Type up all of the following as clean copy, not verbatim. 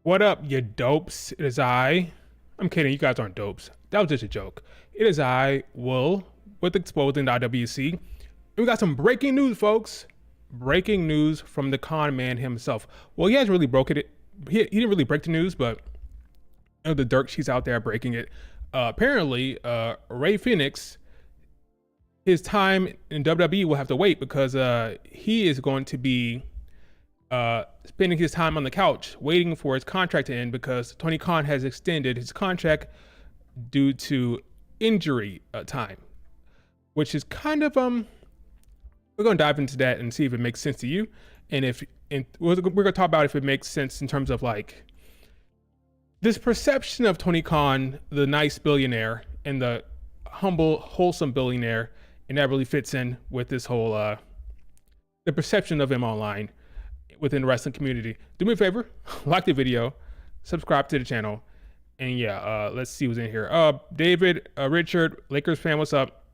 What up, you dopes? It is I. I'm kidding, you guys aren't dopes. That was just a joke. It is I, Will, with Exposing WC. And we got some breaking news, folks. Breaking news from the con man himself. Well, he hasn't really broken it. He didn't really break the news, but you know, the dirt sheets out there breaking it. Apparently, Ray Fenix, his time in WWE will have to wait because he is going to be spending his time on the couch waiting for his contract to end because Tony Khan has extended his contract due to injury time, which is kind of we're going to dive into that and see if it makes sense to you, and if we're going to talk about if it makes sense in terms of like this perception of Tony Khan, the nice billionaire and the humble, wholesome billionaire, and that really fits in with this whole the perception of him online within the wrestling community. Do me a favor, like the video, subscribe to the channel, and yeah, let's see who's in here. David, Richard, Lakers fan, what's up?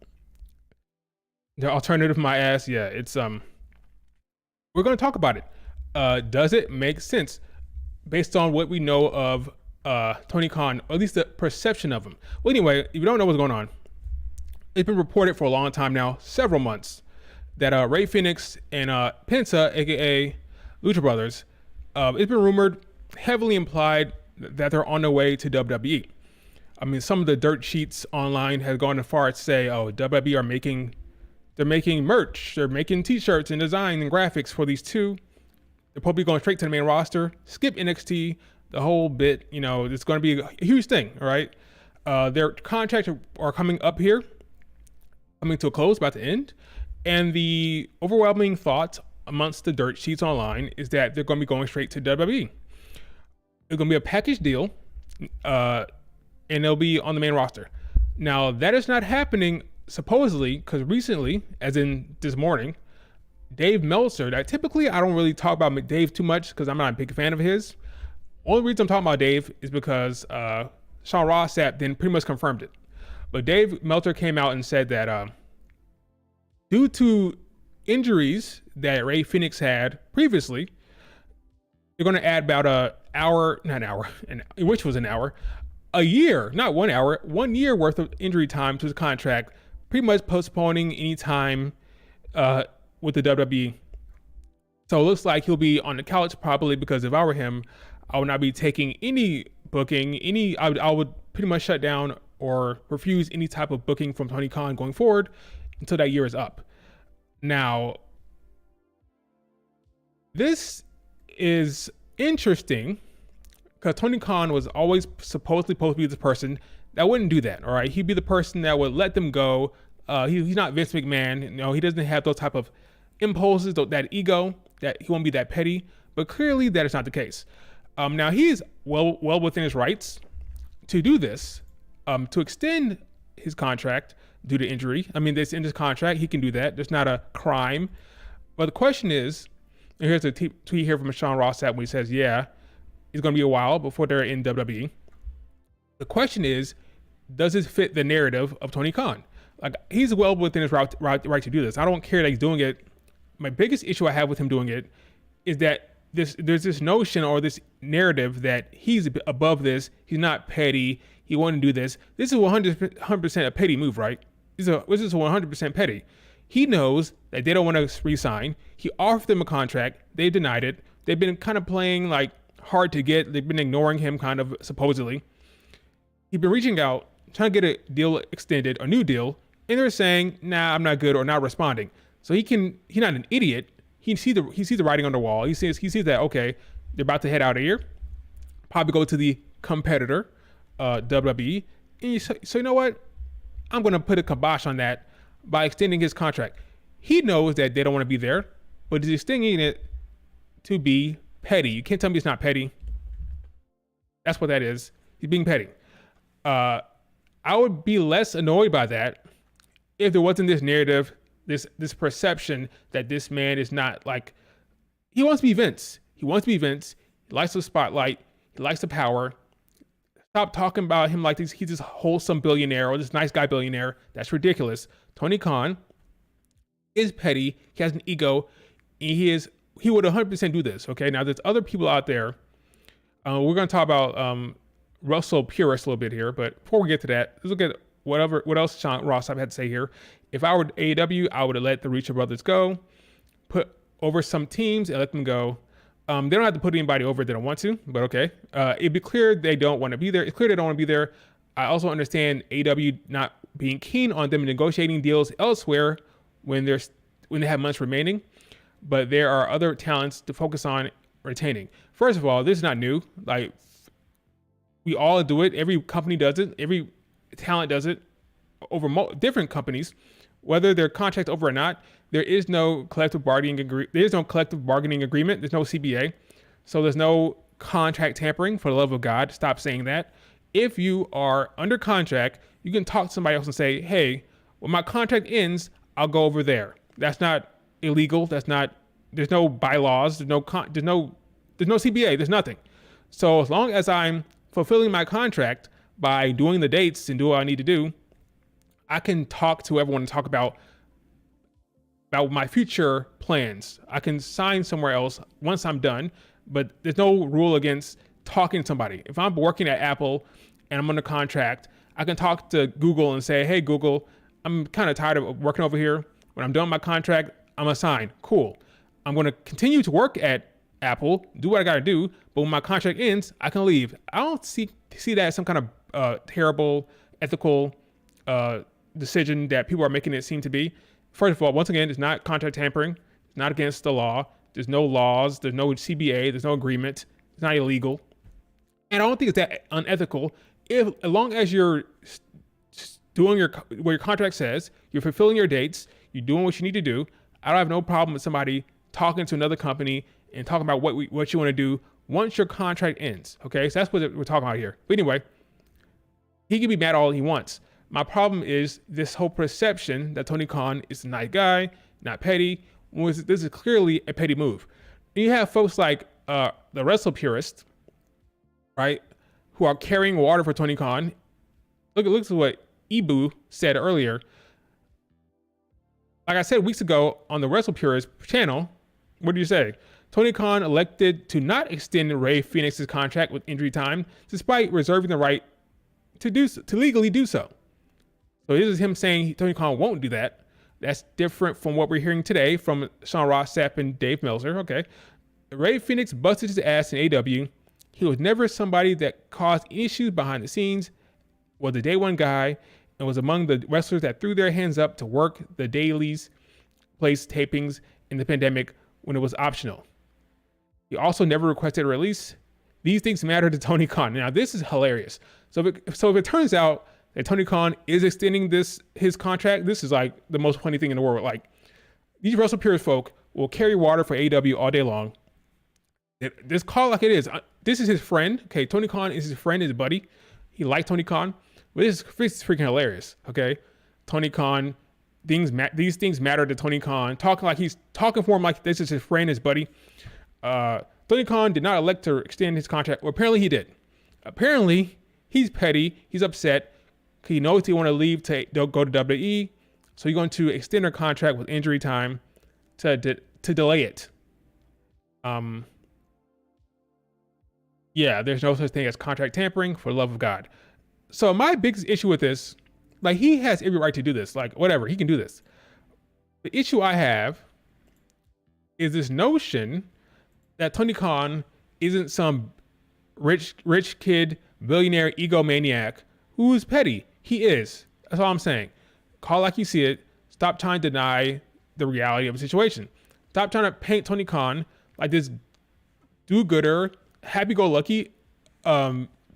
The alternative, my ass. Yeah, it's we're gonna talk about it. Does it make sense based on what we know of Tony Khan, or at least the perception of him? Well, anyway, if you don't know what's going on, it's been reported for a long time now, several months, that Ray Fenix and Penta, aka Lucha Brothers, it's been rumored, heavily implied, that they're on their way to WWE. I mean, some of the dirt sheets online have gone as far as to say, oh, WWE are making merch, they're making t-shirts and design and graphics for these two. They're probably going straight to the main roster, skip NXT, the whole bit, you know, it's going to be a huge thing, all right? Their contracts are coming up here, coming to a close, about to end. And the overwhelming thought amongst the dirt sheets online is that they're going to be going straight to WWE. It's going to be a package deal, and they'll be on the main roster. Now, that is not happening, supposedly, because recently, as in this morning, Dave Meltzer, that typically I don't really talk about Dave too much because I'm not a big fan of his. Only reason I'm talking about Dave is because Sean Ross Sapp then pretty much confirmed it. But Dave Meltzer came out and said that due to injuries that Ray Fenix had previously, they're going to add about a year, not 1 hour, 1 year worth of injury time to his contract, pretty much postponing any time with the WWE. So it looks like he'll be on the couch probably, because if I were him, I would not be taking any booking, I would pretty much shut down or refuse any type of booking from Tony Khan going forward until that year is up. Now, this is interesting because Tony Khan was always supposed to be the person that wouldn't do that, all right? He'd be the person that would let them go. He's not Vince McMahon. You know, he doesn't have those type of impulses, that ego, that he won't be that petty, but clearly that is not the case. Now, he's well within his rights to do this, to extend his contract due to injury. I mean, this in his contract, he can do that. There's not a crime. But the question is, and here's a tweet here from Sean Ross Sapp when he says, yeah, it's going to be a while before they're in WWE. The question is, does this fit the narrative of Tony Khan? Like, he's well within his right to do this. I don't care that he's doing it. My biggest issue I have with him doing it is that there's this notion or this narrative that he's above this. He's not petty. He wouldn't do this. This is 100% a petty move, right? This is 100% petty. He knows that they don't want to resign. He offered them a contract. They denied it. They've been kind of playing like hard to get. They've been ignoring him kind of, supposedly. He's been reaching out, trying to get a deal extended, a new deal, and they're saying, nah, I'm not good, or not responding. So he's not an idiot. He sees the writing on the wall. He sees that, okay, they're about to head out of here, probably go to the competitor, WWE. And so you know what? I'm going to put a kibosh on that by extending his contract. He knows that they don't want to be there, but he's extending it to be petty. You can't tell me it's not petty. That's what that is. He's being petty. I would be less annoyed by that if there wasn't this narrative, this perception that this man is not like, he wants to be Vince. He wants to be Vince. He likes the spotlight. He likes the power. Stop talking about him like he's this wholesome billionaire or this nice guy billionaire. That's ridiculous. Tony Khan is petty. He has an ego. And he would 100% do this. Okay. Now there's other people out there We're going to talk about Russell Purist a little bit here, but before we get to that, let's look at what else Sean Ross Sapp had to say here. If I were AEW, I would have let the Lucha Brothers go, put over some teams and let them go. They don't have to put anybody over if they don't want to, but okay. It'd be clear they don't want to be there. It's clear they don't want to be there. I also understand AEW not being keen on them negotiating deals elsewhere when they have months remaining, but there are other talents to focus on retaining. First of all, this is not new. Like, we all do it. Every company does it. Every talent does it over different companies, whether their contract's over or not. There is no collective bargaining agreement. There's no CBA. So there's no contract tampering, for the love of God. Stop saying that. If you are under contract, you can talk to somebody else and say, hey, when my contract ends, I'll go over there. That's not illegal. There's no bylaws. There's no CBA. There's nothing. So as long as I'm fulfilling my contract by doing the dates and do what I need to do, I can talk to everyone and talk about my future plans. I can sign somewhere else once I'm done, but there's no rule against talking to somebody. If I'm working at Apple and I'm under contract, I can talk to Google and say, hey, Google, I'm kind of tired of working over here. When I'm done with my contract, I'm gonna sign. Cool. I'm going to continue to work at Apple, do what I got to do, but when my contract ends, I can leave. I don't see that as some kind of terrible ethical decision that people are making it seem to be. First of all, once again, it's not contract tampering. It's not against the law. There's no laws. There's no CBA. There's no agreement. It's not illegal. And I don't think it's that unethical. As long as you're doing what your contract says, you're fulfilling your dates, you're doing what you need to do, I don't have no problem with somebody talking to another company and talking about what you want to do once your contract ends. Okay, so that's what we're talking about here. But anyway, he can be mad all he wants. My problem is this whole perception that Tony Khan is a nice guy, not petty. This is clearly a petty move. And you have folks like the Wrestle Purist, right, who are carrying water for Tony Khan. Look at what Ibu said earlier. Like I said weeks ago on the Wrestle Purist channel, what do you say? Tony Khan elected to not extend Rey Fenix's contract with injury time, despite reserving the right to legally do so. So this is him saying Tony Khan won't do that. That's different from what we're hearing today from Sean Ross Sapp and Dave Meltzer. Okay, Rey Fenix busted his ass in AEW. He was never somebody that caused issues behind the scenes, was a day one guy, and was among the wrestlers that threw their hands up to work the dailies, place tapings in the pandemic when it was optional. He also never requested a release. These things matter to Tony Khan. Now, this is hilarious. So if it turns out that Tony Khan is extending his contract, this is like the most funny thing in the world. Like, these Wrestle Purist folk will carry water for AEW all day long. This call like it is. This is his friend. Okay, Tony Khan is his friend, his buddy. He likes Tony Khan. But this is freaking hilarious. Okay, Tony Khan, these things matter to Tony Khan. He's talking for him like this is his friend, his buddy. Tony Khan did not elect to extend his contract. Well, apparently he did. Apparently he's petty. He's upset. He knows he want to leave to go to WWE, so he's going to extend her contract with injury time to delay it. Yeah, there's no such thing as contract tampering, for the love of God. So my biggest issue with this, like, he has every right to do this. Like, whatever, he can do this. The issue I have is this notion that Tony Khan isn't some rich kid, billionaire egomaniac who is petty. He is. That's all I'm saying. Call like you see it. Stop trying to deny the reality of the situation. Stop trying to paint Tony Khan like this do-gooder, happy-go-lucky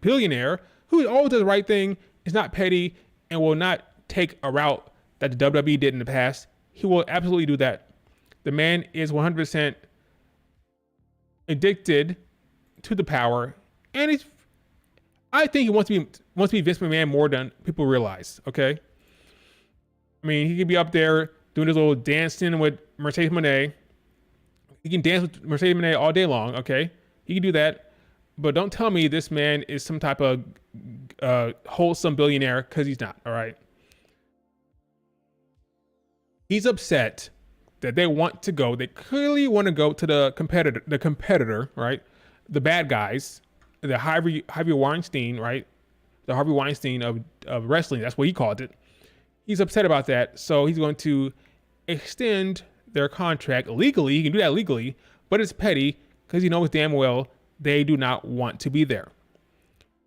billionaire who always does the right thing, is not petty, and will not take a route that the WWE did in the past. He will absolutely do that. The man is 100% addicted to the power, and I think he wants to be Vince McMahon more than people realize. Okay, I mean, he could be up there doing his little dancing with Mercedes Moné. He can dance with Mercedes Moné all day long. Okay, he can do that, but don't tell me this man is some type of wholesome billionaire, because he's not. All right, he's upset that they want to go. They clearly want to go to the competitor, right? The bad guys, the Harvey Weinstein, right? The Harvey Weinstein of wrestling. That's what he called it. He's upset about that, so he's going to extend their contract legally. He can do that legally, but it's petty because he knows damn well they do not want to be there.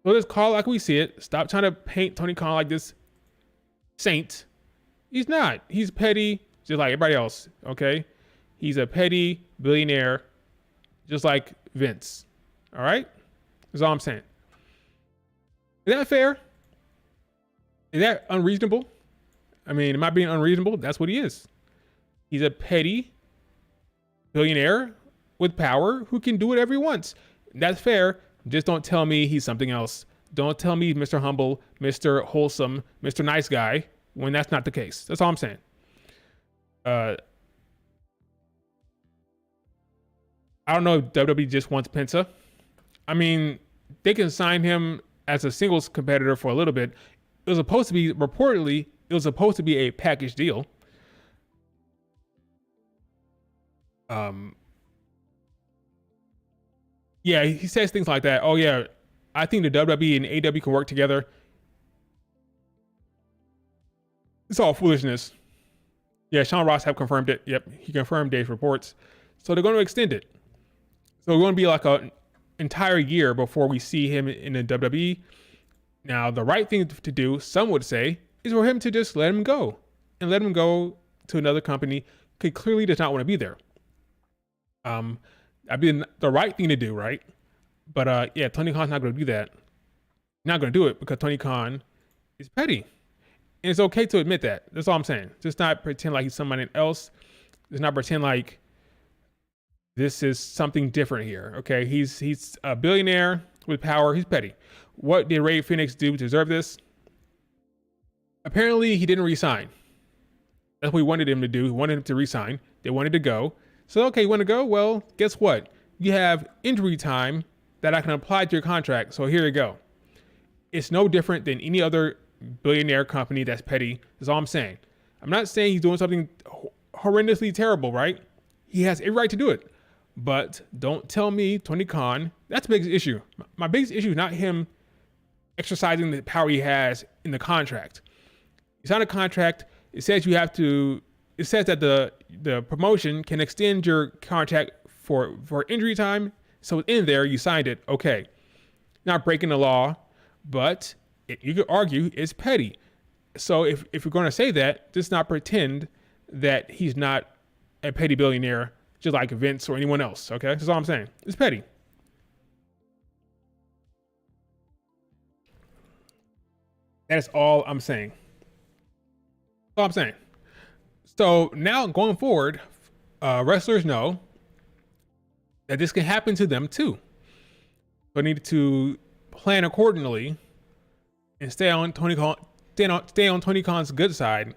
So let's call it like we see it. Stop trying to paint Tony Khan like this saint. He's not. He's petty, just like everybody else. Okay, he's a petty billionaire, just like Vince. All right, that's all I'm saying. Is that fair? Is that unreasonable? I mean, am I being unreasonable? That's what he is. He's a petty billionaire with power who can do whatever he wants. That's fair. Just don't tell me he's something else. Don't tell me Mr. Humble, Mr. Wholesome, Mr. Nice Guy, when that's not the case. That's all I'm saying. I don't know if WWE just wants Penta. I mean, they can sign him as a singles competitor for a little bit. It was supposed to be, reportedly, it was supposed to be a package deal. Yeah, he says things like that. Oh yeah, I think the WWE and AEW can work together. It's all foolishness. Yeah, Sean Ross have confirmed it. Yep, he confirmed Dave's reports. So they're going to extend it. So we're going to be like an entire year before we see him in the WWE. Now, the right thing to do, some would say, is for him to just let him go and let him go to another company who clearly does not want to be there. That'd be the right thing to do, right? But yeah, Tony Khan's not going to do that. Not going to do it because Tony Khan is petty. And it's okay to admit that. That's all I'm saying. Just not pretend like he's somebody else. Just not pretend like this is something different here. Okay, he's a billionaire with power. He's petty. What did Ray Fenix do to deserve this? Apparently, he didn't resign. That's what we wanted him to do. We wanted him to resign. They wanted to go. So, okay, you want to go? Well, guess what? You have injury time that I can apply to your contract. So here you go. It's no different than any other billionaire company that's petty. That's all I'm saying. I'm not saying he's doing something horrendously terrible, right? He has every right to do it. But don't tell me, Tony Khan, that's the biggest issue. My biggest issue is not him exercising the power he has in the contract. You sign a contract, it says that the promotion can extend your contract for injury time. So in there, you signed it. Okay. Not breaking the law, but you could argue it's petty. So if you're going to say that, just not pretend that he's not a petty billionaire, just like Vince or anyone else. Okay. That's all I'm saying. It's petty. That's all I'm saying. That's all I'm saying. So now going forward, wrestlers know that this can happen to them too. So they need to plan accordingly and stay on Tony Khan's good side,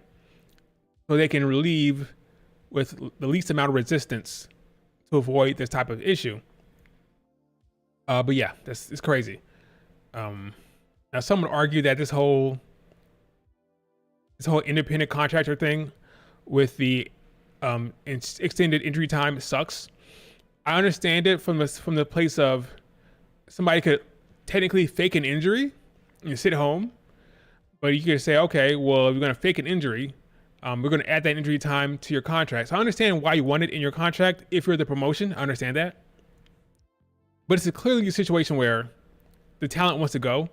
so they can relieve with the least amount of resistance to avoid this type of issue. But yeah, it's crazy. Now some would argue that this whole independent contractor thing with the extended injury time sucks. I understand it from the place of somebody could technically fake an injury and sit home, but you could say, okay, well, if you're going to fake an injury, we're going to add that injury time to your contract. So I understand why you want it in your contract if you're the promotion. I understand that. But it's clearly a situation where the talent wants to go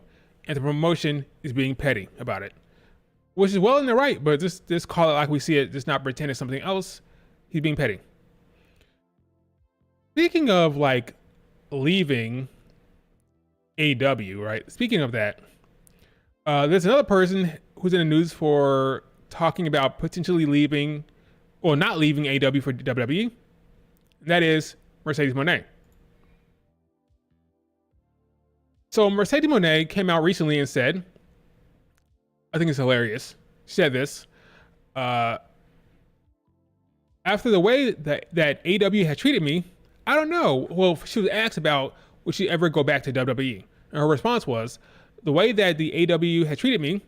and the promotion is being petty about it, which is well in the right, but just call it like we see it, just not pretend it's something else. He's being petty. Speaking of like leaving AEW, right? Speaking of that, there's another person who's in the news for talking about potentially leaving or not leaving AEW for WWE. And that is Mercedes Moné. So Mercedes Moné came out recently and said, I think it's hilarious. She said this, after the way that AEW had treated me, I don't know. Well, she was asked about would she ever go back to WWE. And her response was, the way that the AEW had treated me,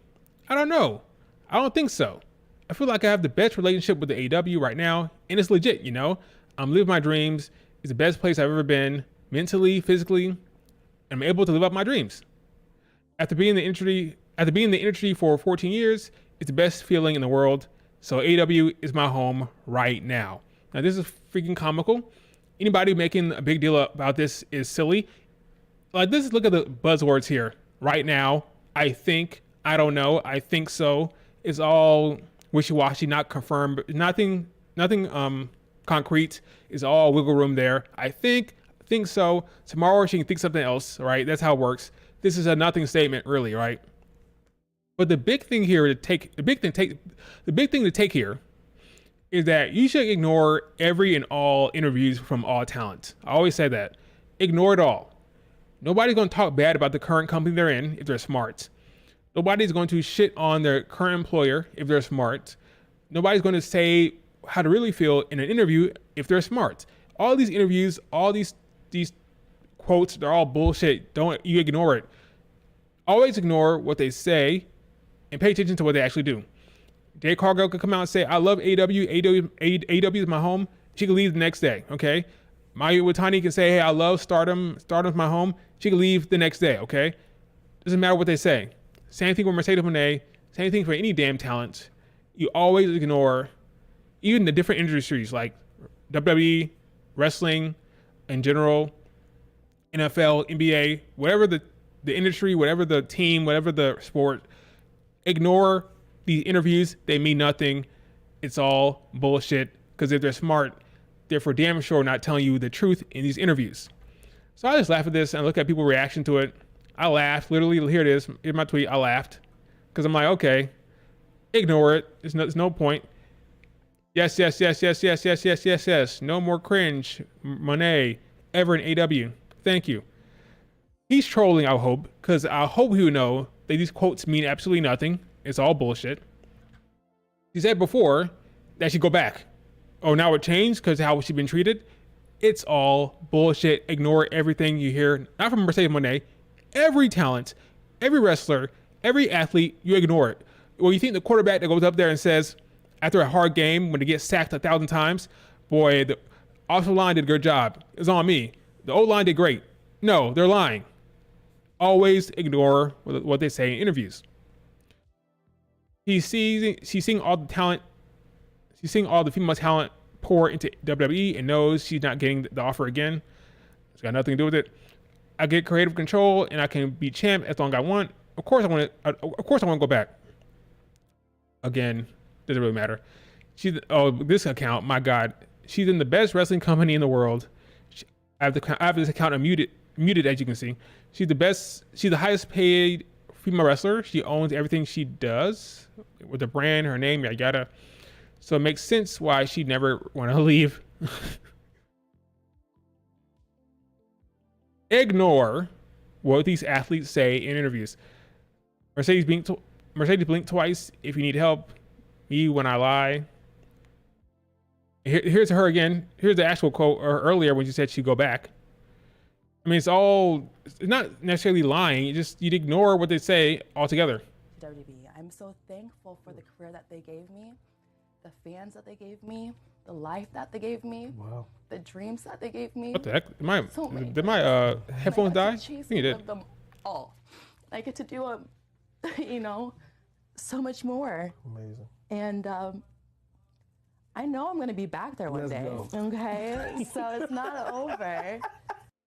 I don't know. I don't think so. I feel like I have the best relationship with the AEW right now, and it's legit, you know? I'm living my dreams. It's the best place I've ever been, mentally, physically. I'm able to live up my dreams. After being in the industry for 14 years, it's the best feeling in the world. So AEW is my home right now. Now this is freaking comical. Anybody making a big deal about this is silly. Like this, look at the buzzwords here. Right now, I think, I don't know, I think so. It's all wishy-washy, not confirmed, nothing concrete. It's all wiggle room there. I think so. Tomorrow she can think something else, right? That's how it works. This is a nothing statement, really, right? But the big thing to take here is that you should ignore every and all interviews from all talent. I always say that. Ignore it all. Nobody's going to talk bad about the current company they're in if they're smart. Nobody's going to shit on their current employer if they're smart. Nobody's going to say how to really feel in an interview if they're smart. All these interviews, all these quotes, they're all bullshit. Don't you ignore it. Always ignore what they say and pay attention to what they actually do. Jay Cargill could come out and say, I love AEW is my home. She could leave the next day, okay? Mayu Iwatani can say, hey, I love Stardom. Stardom's my home. She could leave the next day, okay? Doesn't matter what they say. Same thing with Mercedes Moné. Same thing for any damn talent. You always ignore even the different industries like WWE, wrestling in general, NFL, NBA, whatever the industry, whatever the team, whatever the sport. Ignore these interviews. They mean nothing. It's all bullshit. Because if they're smart, they're for damn sure not telling you the truth in these interviews. So I just laugh at this and look at people's reaction to it. I laughed. Literally, here it is. In my tweet, I laughed. Because I'm like, okay, ignore it. There's no point. Yes. No more cringe, Monet, ever in AW. Thank you. He's trolling, I hope. Because I hope he would know that these quotes mean absolutely nothing. It's all bullshit. She said before that she'd go back. Oh, now it changed because how she's been treated? It's all bullshit. Ignore everything you hear, not from Mercedes Moné. Every talent, every wrestler, every athlete, you ignore it. Well, you think the quarterback that goes up there and says, after a hard game, when they get sacked 1,000 times, boy, the offensive line did a good job. It's on me. The O-line did great. No, they're lying. Always ignore what they say in interviews. She's seeing all the talent. She's seeing all the female talent pour into WWE and knows she's not getting the offer again. It's got nothing to do with it. I get creative control and I can be champ as long as I want. Of course I want to go back. Again, doesn't really matter. This account, my God, she's in the best wrestling company in the world. I have this account muted as you can see. She's the best. She's the highest paid female wrestler. She owns everything she does with the brand, her name, yada yada. So it makes sense why she'd never want to leave. Ignore what these athletes say in interviews. Mercedes blinked twice if you need help. Me when I lie. Here's her again. Here's the actual quote earlier when she said she'd go back. I mean, it's not necessarily lying. You'd ignore what they say altogether. WWE. I'm so thankful for the career that they gave me, the fans that they gave me, the life that they gave me, wow, the dreams that they gave me. What the heck? Did my headphones die? I think you did. Them all. I get to do so much more. Amazing. And I know I'm going to be back there one day. Go. Okay, so it's not over.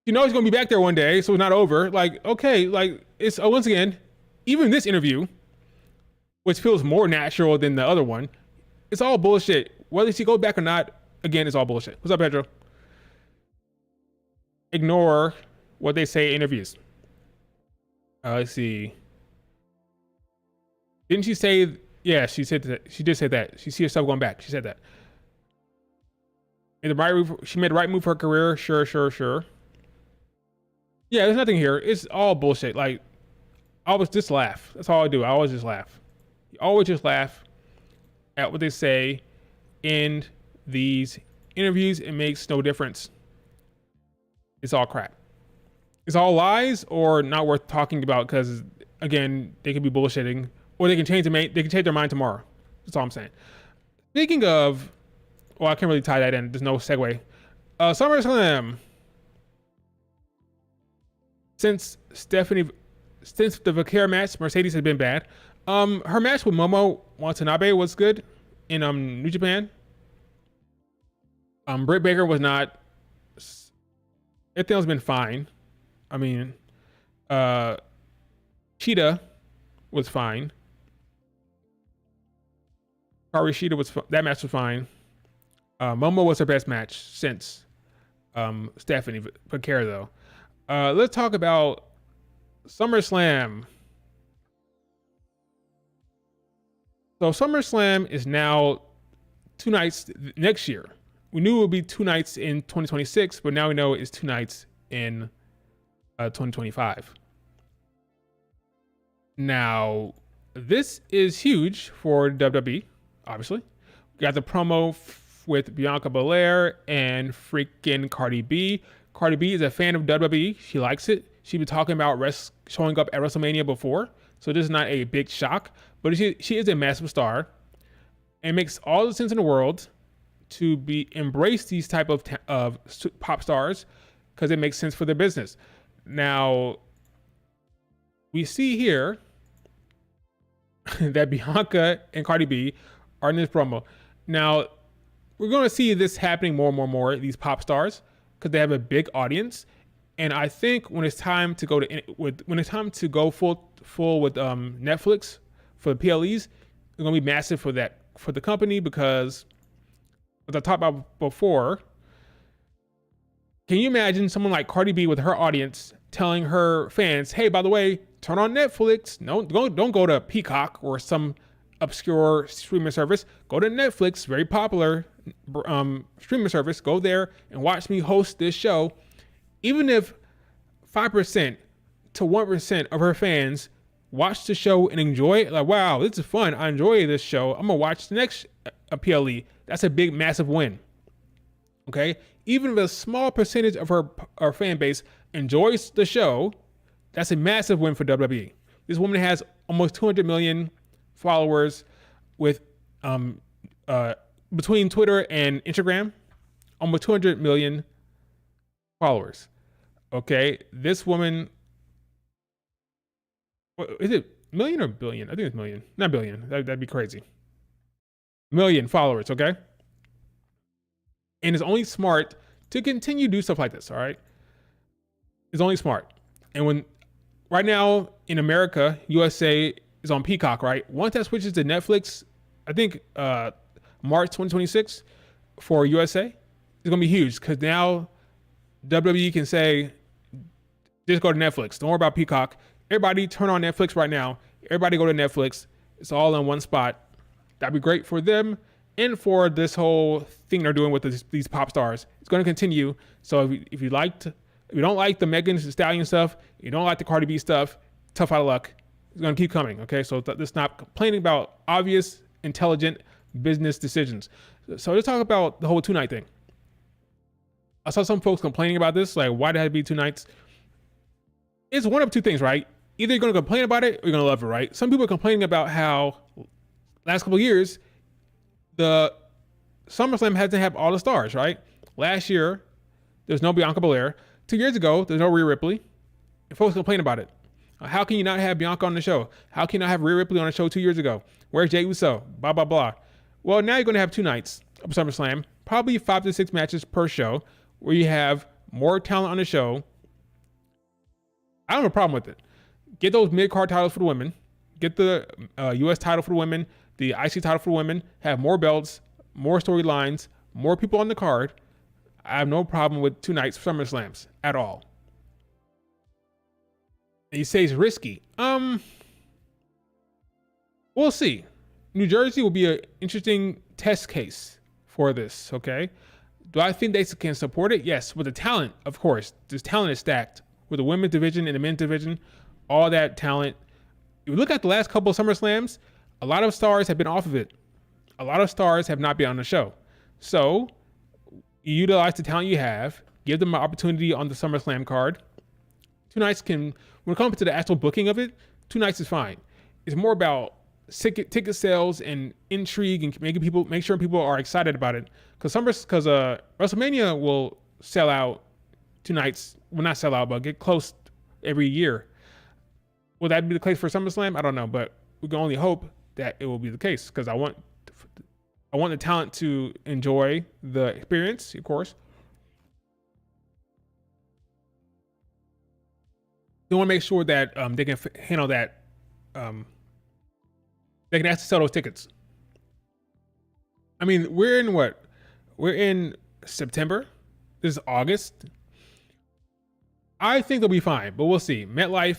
You know he's going to be back there one day, so it's not over. Like, okay, like it's once again, even this interview, which feels more natural than the other one, it's all bullshit. Whether she goes back or not, again, it's all bullshit. What's up, Pedro? Ignore what they say in interviews. Let's see. Didn't she say? Yeah, she said that. She did say that. She sees herself going back. She said that. And the right move, she made the right move for her career. Sure. Yeah, there's nothing here. It's all bullshit. Like, I always just laugh. That's all I do. I always just laugh. You always just laugh at what they say in these interviews. It makes no difference. It's all crap. It's all lies or not worth talking about because, again, they could be bullshitting or they can change their mind tomorrow. That's all I'm saying. Speaking of, well, I can't really tie that in. There's no segue. SummerSlam. since the Vaquer match, Mercedes has been bad. Her match with Momo Watanabe was good in New Japan. Britt Baker was not. Everything has been fine. I mean, Cheetah was fine. Kari Shida that match was fine. Momo was her best match since Stephanie Vaquer though. Let's talk about SummerSlam. So SummerSlam is now 2 nights next year. We knew it would be 2 nights in 2026, but now we know it's 2 nights in 2025. Now, this is huge for WWE, obviously. We got the promo with Bianca Belair and freaking Cardi B. Cardi B is a fan of WWE. She likes it. She's been talking about showing up at WrestleMania before, so this is not a big shock. But she is a massive star, and it makes all the sense in the world to embrace these type of pop stars because it makes sense for their business. Now, we see here that Bianca and Cardi B are in this promo. Now, we're going to see this happening more and more, these pop stars, because they have a big audience. And I think when it's time to go full with Netflix for the PLEs, it's going to be massive for the company because, as I talked about before, can you imagine someone like Cardi B with her audience telling her fans, hey, by the way, turn on Netflix. No, don't go to Peacock or some obscure streaming service. Go to Netflix, very popular streaming service. Go there and watch me host this show. Even if 5% to 1% of her fans watch the show and enjoy it, like, wow, this is fun. I enjoy this show. I'm going to watch the next PLE. That's a big, massive win. Okay? Even if a small percentage of her fan base enjoys the show, that's a massive win for WWE. This woman has almost 200 million followers with between Twitter and Instagram, almost 200 million followers. Okay, this woman, is it million or billion? I think it's million, not billion. That'd be crazy. Million followers, okay? And it's only smart to continue to do stuff like this, all right? It's only smart. And when right now in America, USA is on Peacock, right? Once that switches to Netflix, I think March 2026 for USA, it's gonna be huge because now WWE can say, just go to Netflix. Don't worry about Peacock. Everybody turn on Netflix right now. Everybody go to Netflix. It's all in one spot. That'd be great for them and for this whole thing they're doing with these pop stars. It's going to continue. So if you don't like the Megan Thee Stallion stuff, you don't like the Cardi B stuff, tough out of luck. It's going to keep coming. Okay, so let's not complaining about obvious, intelligent business decisions. So let's talk about the whole 2-night thing. I saw some folks complaining about this, like, why did it have to be 2 nights? It's one of 2 things, right? Either you're going to complain about it or you're going to love it, right? Some people are complaining about how last couple of years, the SummerSlam hasn't had all the stars, right? Last year, there's no Bianca Belair. 2 years ago, there's no Rhea Ripley. And folks complain about it. How can you not have Bianca on the show? How can you not have Rhea Ripley on the show 2 years ago? Where's Jey Uso? Blah, blah, blah. Well, now you're going to have 2 nights of SummerSlam, probably 5 to 6 matches per show, where you have more talent on the show. I don't have a problem with it. Get those mid-card titles for the women. Get the U.S. title for the women, the IC title for the women. Have more belts, more storylines, more people on the card. I have no problem with 2 nights of SummerSlams at all. And you say it's risky. We'll see. New Jersey will be an interesting test case for this, okay? Do I think they can support it? Yes, with the talent, of course. This talent is stacked. With the women's division and the men's division, all that talent. If you look at the last couple of SummerSlams, a lot of stars have been off of it. A lot of stars have not been on the show. So you utilize the talent you have, give them an opportunity on the SummerSlam card. 2 nights when it comes to the actual booking of it, 2 nights is fine. It's more about ticket sales and intrigue and make sure people are excited about it. Because WrestleMania will sell out 2 nights. Well, not sell out, but get close every year. Will that be the case for SummerSlam? I don't know, but we can only hope that it will be the case because I want the talent to enjoy the experience, of course. They want to make sure that they can handle that. They can actually sell those tickets. I mean, we're in what? We're in September. This is August. I think they'll be fine, but we'll see. MetLife.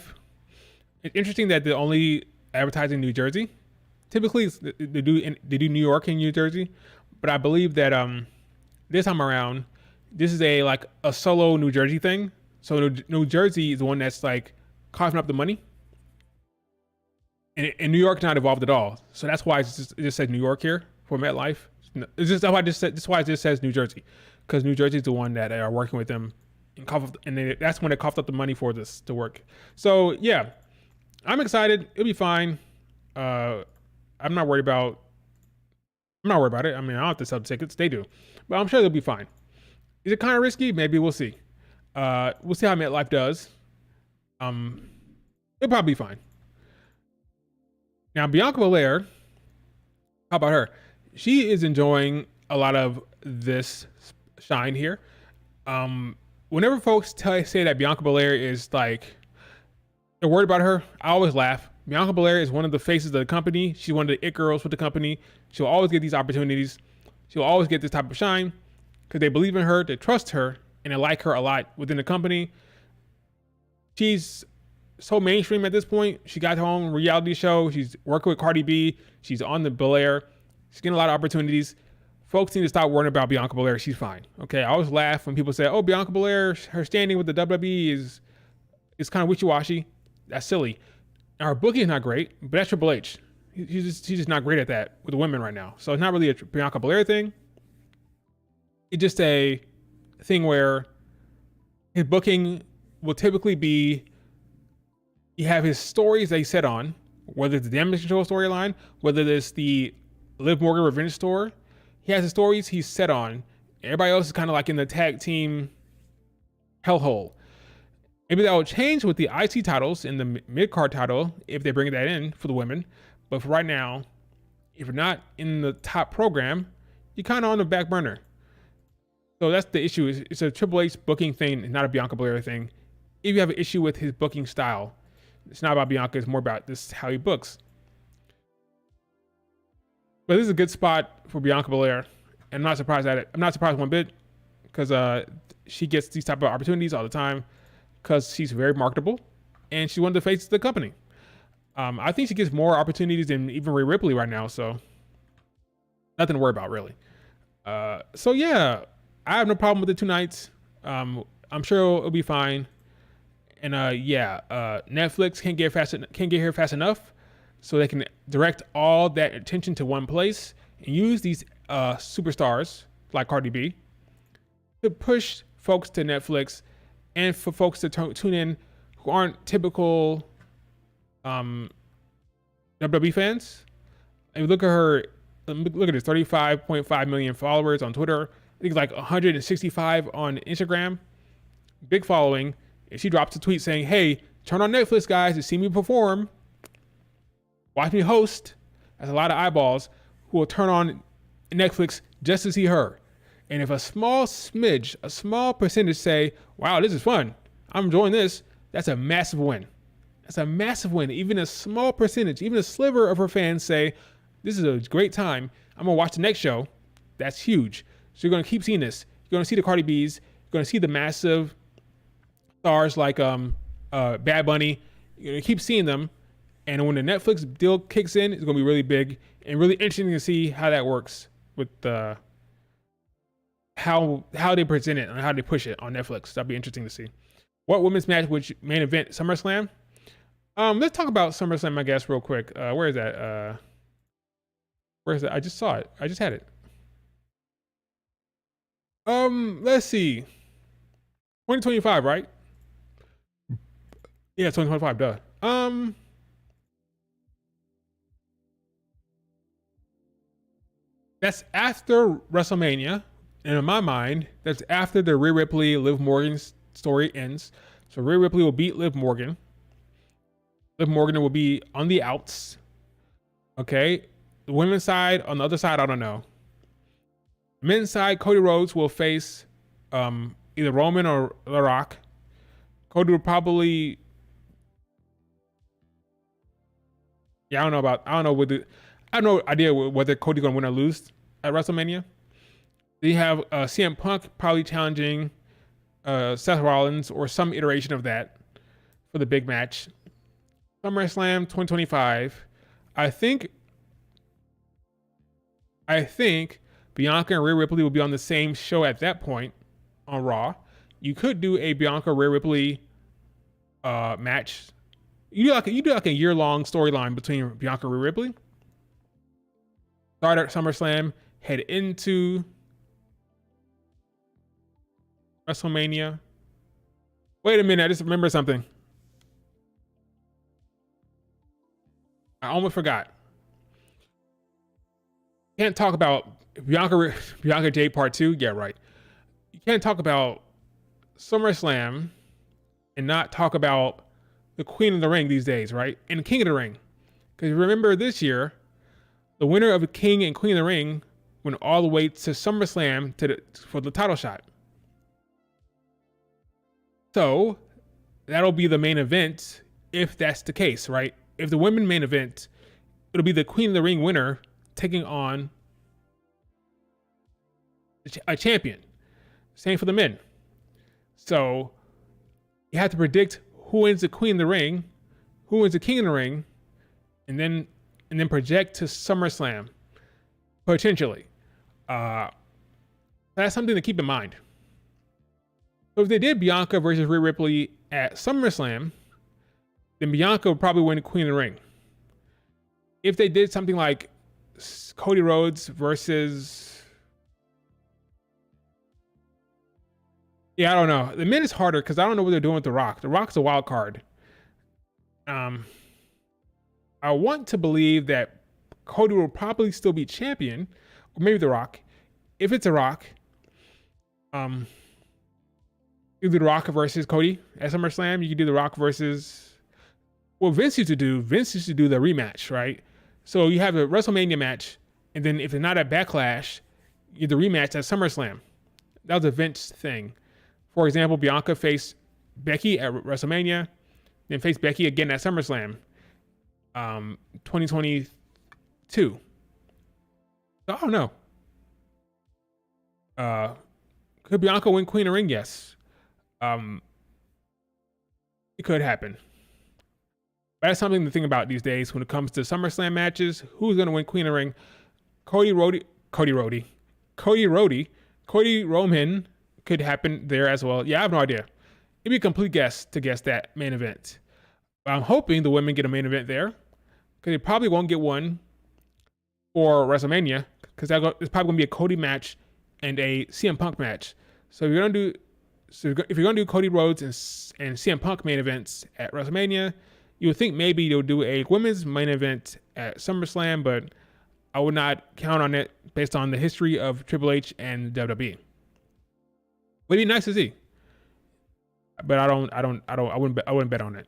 It's interesting that they're only advertising New Jersey. Typically, they do New York and New Jersey, but I believe that this time around, this is a solo New Jersey thing. So New Jersey is the one that's like coughing up the money, and New York's not involved at all. So that's why it just says New York here for MetLife. It's just that's why it just says New Jersey, because New Jersey is the one that are working with them, and that's when they coughed up the money for this to work. So yeah, I'm excited. It'll be fine. I'm not worried about it. I mean, I don't have to sell the tickets. They do, but I'm sure they'll be fine. Is it kind of risky? Maybe. We'll see. We'll see how MetLife does. It'll probably be fine. Now, Bianca Belair, how about her? She is enjoying a lot of this shine here. Whenever folks say that Bianca Belair is like, they're worried about her, I always laugh. Bianca Belair is one of the faces of the company. She's one of the it girls with the company. She'll always get these opportunities. She'll always get this type of shine because they believe in her, they trust her, and they like her a lot within the company. She's so mainstream at this point. She got her own reality show. She's working with Cardi B. She's on the Belair. She's getting a lot of opportunities. Folks need to stop worrying about Bianca Belair. She's fine. Okay, I always laugh when people say, "Oh, Bianca Belair, her standing with the WWE is kind of wishy-washy." That's silly. Now, her booking is not great, but that's Triple H. She's just not great at that with the women right now. So it's not really a Bianca Belair thing. It's just a thing where his booking will typically be, you have his stories that he set on, whether it's the Damage Control storyline, whether it's the Liv Morgan Revenge story. He has the stories he's set on. Everybody else is kind of like in the tag team hellhole. Maybe that will change with the IC titles and the mid-card title if they bring that in for the women. But for right now, if you're not in the top program, you're kind of on the back burner. So that's the issue. It's a Triple H booking thing, not a Bianca Belair thing. If you have an issue with his booking style, it's not about Bianca, it's more about this how he books. But this is a good spot for Bianca Belair, and I'm not surprised at it. I'm not surprised one bit, because she gets these type of opportunities all the time, because she's very marketable, and she's one of the faces of the company. I think she gets more opportunities than even Rhea Ripley right now, so nothing to worry about, really. So yeah, I have no problem with the 2 nights. I'm sure it'll be fine. And Netflix can't get here fast enough, so they can direct all that attention to one place and use these superstars like Cardi B to push folks to Netflix, and for folks to tune in who aren't typical WWE fans. And look at her. Look at this: 35.5 million followers on Twitter. I think like 165 on Instagram. Big following. And she drops a tweet saying, "Hey, turn on Netflix, guys, to see me perform. Watch me host." That's a lot of eyeballs who will turn on Netflix just to see her. And if a small smidge, a small percentage say, "Wow, this is fun, I'm enjoying this," that's a massive win. That's a massive win. Even a small percentage, even a sliver of her fans say, "This is a great time, I'm gonna watch the next show." That's huge. So you're gonna keep seeing this. You're gonna see the Cardi B's. You're gonna see the massive stars like Bad Bunny. You're gonna keep seeing them. And when the Netflix deal kicks in, it's gonna be really big and really interesting to see how that works with how they present it and how they push it on Netflix. That'll be interesting to see. What women's match which main event SummerSlam? Let's talk about SummerSlam, I guess, real quick. Where is that? Where is it? I just saw it. I just had it. Let's see. 2025, right? Yeah, 2025, duh. That's after WrestleMania, and in my mind, that's after the Rhea Ripley, Liv Morgan story ends. So Rhea Ripley will beat Liv Morgan. Liv Morgan will be on the outs. Okay. The women's side, on the other side, I don't know. Men's side, Cody Rhodes will face either Roman or The Rock. Cody will probably, I have no idea whether Cody's gonna win or lose at WrestleMania. Then you have CM Punk probably challenging Seth Rollins or some iteration of that for the big match. SummerSlam 2025. I think Bianca and Rhea Ripley will be on the same show at that point on Raw. You could do a Bianca Rhea Ripley match. You do like a year-long storyline between Bianca and Rhea Ripley. Start at SummerSlam, head into WrestleMania. Wait a minute, I just remembered something. I almost forgot. Can't talk about Bianca Jade Part 2. Yeah, right. You can't talk about SummerSlam and not talk about the Queen of the Ring these days, right? And King of the Ring. Because remember this year, the winner of the King and Queen of the Ring went all the way to SummerSlam for the title shot. So that'll be the main event if that's the case, right? If the women main event, it'll be the Queen of the Ring winner taking on a champion. Same for the men. So you have to predict who wins the Queen of the Ring, who wins the King of the Ring, and then project to SummerSlam potentially. That's something to keep in mind. So if they did Bianca versus Rhea Ripley at SummerSlam, then Bianca would probably win the Queen of the Ring. If they did something like Cody Rhodes versus, I don't know. The men is harder because I don't know what they're doing with The Rock. The Rock's a wild card. I want to believe that Cody will probably still be champion, or maybe The Rock. If it's The Rock, you do The Rock versus Cody at SummerSlam. You can do The Rock versus, Vince used to do the rematch, right? So you have a WrestleMania match, and then if it's not at Backlash, you do the rematch at SummerSlam. That was a Vince thing. For example, Bianca faced Becky at WrestleMania, then faced Becky again at SummerSlam, 2022. So I don't know. Could Bianca win Queen of the Ring? Yes. It could happen. But that's something to think about these days when it comes to SummerSlam matches. Who's going to win Queen of the Ring? Cody Roman could happen there as well. Yeah, I have no idea. It'd be a complete guess to guess that main event. But I'm hoping the women get a main event there, because they probably won't get one for WrestleMania, because it's probably going to be a Cody match and a CM Punk match. So if you're going to do Cody Rhodes and CM Punk main events at WrestleMania, you would think maybe they'll do a women's main event at SummerSlam, but I would not count on it based on the history of Triple H and WWE. Would be nice to see, but I wouldn't bet on it.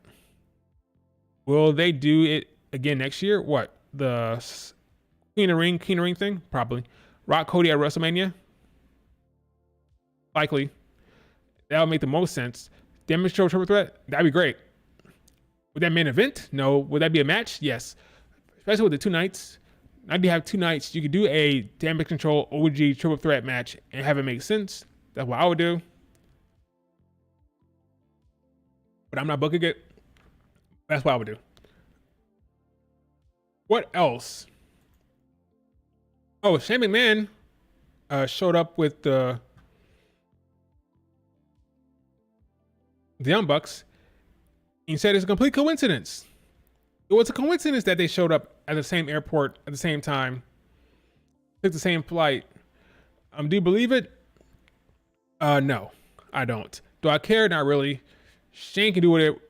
Will they do it again next year? What, the King of the Ring thing? Probably. Rock Cody at WrestleMania? Likely. That would make the most sense. Damage Control Triple Threat? That'd be great. Would that main event? No. Would that be a match? Yes. Especially with the 2 nights. Now you have 2 nights. You could do a Damage Control OG Triple Threat match and have it make sense. That's what I would do. But I'm not booking it. That's what I would do. What else? Oh, Shane McMahon showed up with the Young Bucks. He said it's a complete coincidence. It was a coincidence that they showed up at the same airport at the same time, took the same flight. Do you believe it? No, I don't. Do I care? Not really. Shane can do whatever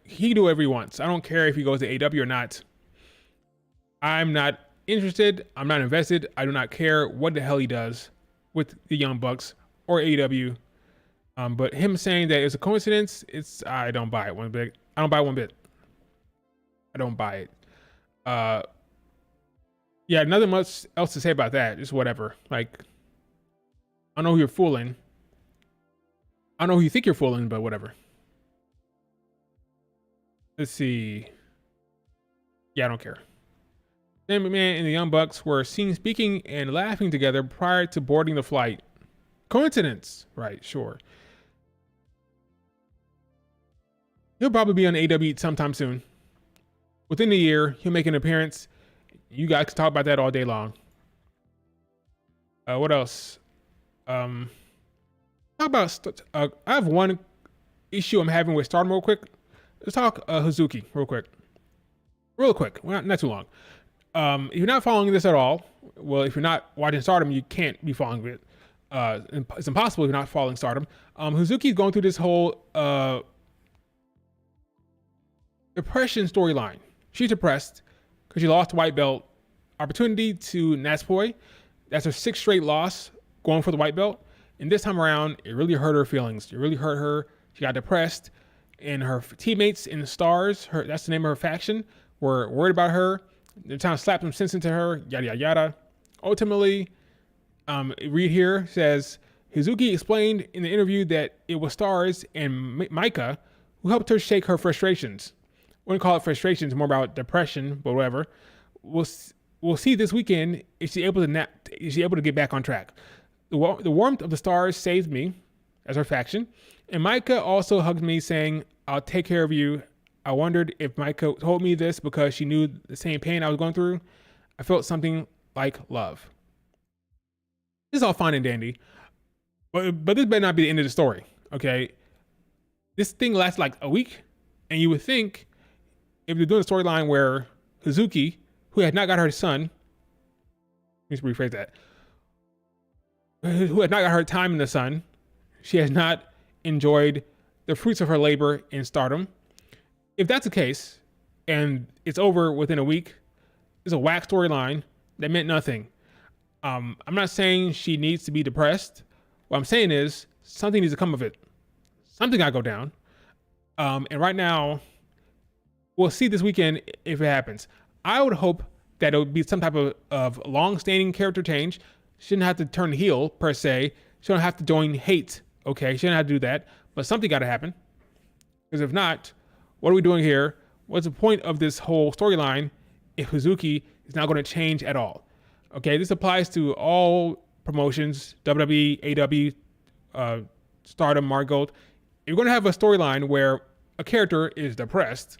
he wants. I don't care if he goes to AEW or not. I'm not interested. I'm not invested. I do not care what the hell he does with the Young Bucks or AEW. But him saying that it's a coincidence, I don't buy it one bit. I don't buy it one bit. I don't buy it. Yeah, nothing much else to say about that. Just whatever. Like, I know who you're fooling. I know who you think you're fooling, but whatever. Let's see. Yeah, I don't care. Sam McMahon and the Young Bucks were seen speaking and laughing together prior to boarding the flight. Coincidence, right? Sure. He'll probably be on AW sometime soon. Within the year, he'll make an appearance. You guys can talk about that all day long. What else? How about I have one issue I'm having with Stardom real quick. Let's talk Hazuki real quick. Well, not too long. If you're not following this at all, well, if you're not watching Stardom, you can't be following it. It's impossible if you're not following Stardom. Hazuki's going through this whole depression storyline. She's depressed because she lost the white belt opportunity to Natsupoi. That's her 6th straight loss going for the white belt. And this time around, it really hurt her feelings. It really hurt her. She got depressed. And her teammates in the Stars, that's the name of her faction, were worried about her. They're trying to slap some sense into her, yada, yada, yada. Ultimately, read here says, Hazuki explained in the interview that it was Stars and Micah who helped her shake her frustrations. I wouldn't call it frustrations, more about depression, but whatever. We'll see this weekend if she's able to get back on track. The warmth of the Stars saved me, as her faction, and Micah also hugged me saying, I'll take care of you. I wondered if Micah told me this because she knew the same pain I was going through. I felt something like love. This is all fine and dandy, but this better not be the end of the story, okay? This thing lasts like a week, and you would think if they're doing a storyline where Hazuki, who had not got her son, let me rephrase that, who had not got her time in the sun, she has not enjoyed the fruits of her labor in Stardom. If that's the case, and it's over within a week, it's a whack storyline that meant nothing. I'm not saying she needs to be depressed. What I'm saying is something needs to come of it. Something got to go down. And right now, we'll see this weekend if it happens. I would hope that it would be some type of long-standing character change. She shouldn't have to turn heel, per se. She don't have to join hate, okay? She don't have to do that. But something got to happen. Because if not, what are we doing here? What's the point of this whole storyline if Hazuki is not going to change at all? Okay, this applies to all promotions, WWE, AW, Stardom, Margold. If you're going to have a storyline where a character is depressed,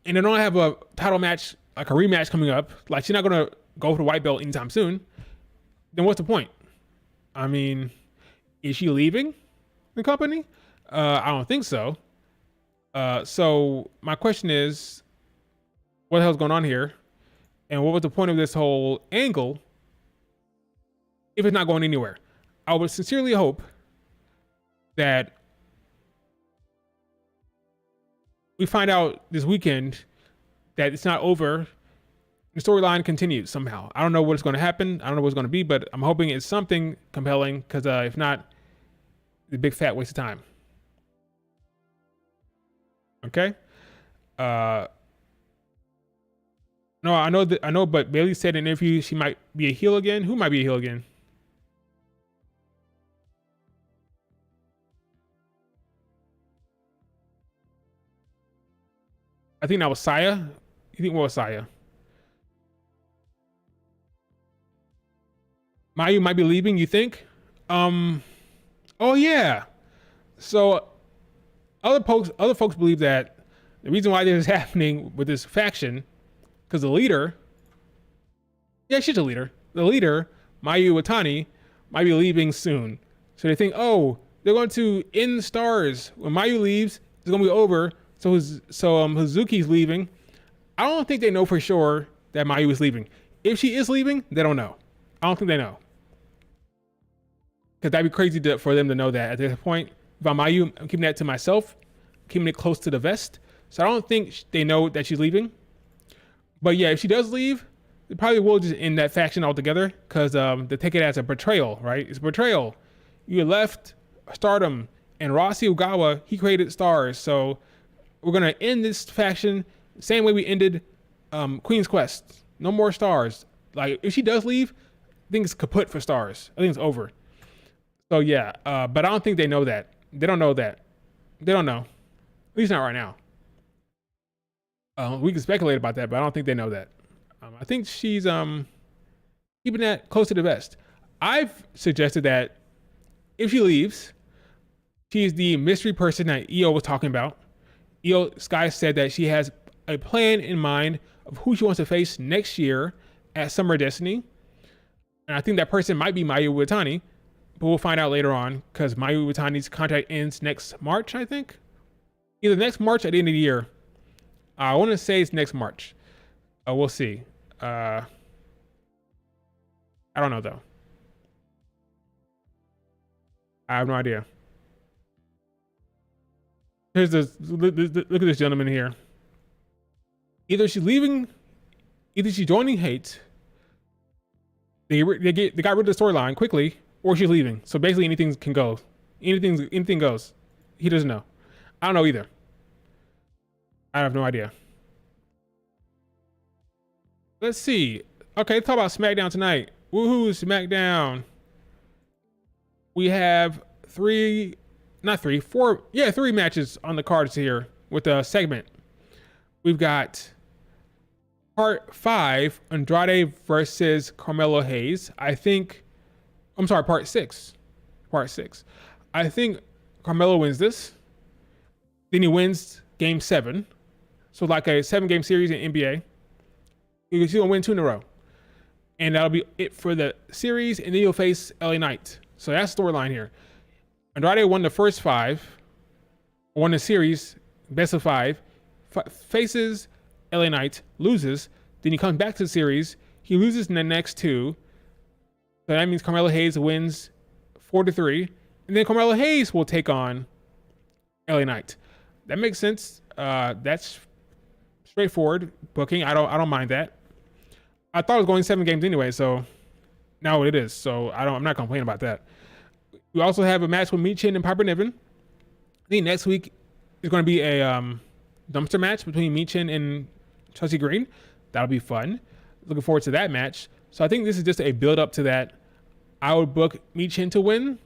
and they don't have a title match, like a rematch coming up, like she's not going to go for the white belt anytime soon, then what's the point? I mean, is she leaving the company? I don't think so. So my question is, what the hell's going on here? And what was the point of this whole angle if it's not going anywhere? I would sincerely hope that we find out this weekend that it's not over. The storyline continues somehow. I don't know what's going to happen. I don't know what's going to be, but I'm hoping it's something compelling, because if not, it's a big fat waste of time. Okay? No, I know, but Bailey said in an interview she might be a heel again. Who might be a heel again? I think that was Saya. You think what was Saya? Mayu might be leaving, you think? Oh yeah. So other folks believe that the reason why this is happening with this faction, because the leader, yeah, she's a leader. The leader, Mayu Watani, might be leaving soon. So they think, oh, they're going to end Stars. When Mayu leaves, it's going to be over. So Hazuki's leaving. I don't think they know for sure that Mayu is leaving. If she is leaving, they don't know. I don't think they know. Because that'd be crazy for them to know that at this point. If I'm Mayu, I'm keeping that to myself, keeping it close to the vest. So I don't think they know that she's leaving. But yeah, if she does leave, they probably will just end that faction altogether, because they take it as a betrayal, right? It's a betrayal. You left Stardom, and Rossi Ogawa, he created stars. So we're gonna end this faction same way we ended Queen's Quest. No more stars. Like if she does leave, I think it's kaput for stars. I think it's over. So yeah, but I don't think they know that. They don't know that. They don't know. At least not right now. We can speculate about that, but I don't think they know that. I think she's keeping that close to the vest. I've suggested that if she leaves, she's the mystery person that EO was talking about. EO Sky said that she has a plan in mind of who she wants to face next year at Summer Destiny. And I think that person might be Mayu Iwatani, but we'll find out later on because Mayu Iwatani's contract ends next March, I think. Either next March or at the end of the year. I want to say it's next March. We'll see. I don't know though. I have no idea. Here's this. Look at this gentleman here. Either she's leaving, either she's joining Hate. They got rid of the storyline quickly, or she's leaving. So basically, anything can go. Anything goes. He doesn't know. I don't know either. I have no idea. Let's see. Okay, let's talk about SmackDown tonight. Woohoo, SmackDown. We have three matches on the cards here with a segment. We've got part 5, Andrade versus Carmelo Hayes. Part 6. I think Carmelo wins this. Then he wins game 7. So like a 7-game series in NBA. He's gonna win 2 in a row. And that'll be it for the series, and then he'll face LA Knight. So that's the storyline here. Andrade won the first 5, won the series, best of 5, faces LA Knight, loses, then he comes back to the series, he loses in the next 2. So that means Carmelo Hayes wins 4-3, and then Carmelo Hayes will take on LA Knight. That makes sense. That's straightforward booking. I don't mind that. I thought it was going 7 games anyway, so now it is. So I'm not complaining about that. We also have a match with Michin and Piper Niven. I think next week is going to be a dumpster match between Michin and Chelsea Green. That'll be fun. Looking forward to that match. So I think this is just a build up to that. I would book Michin to win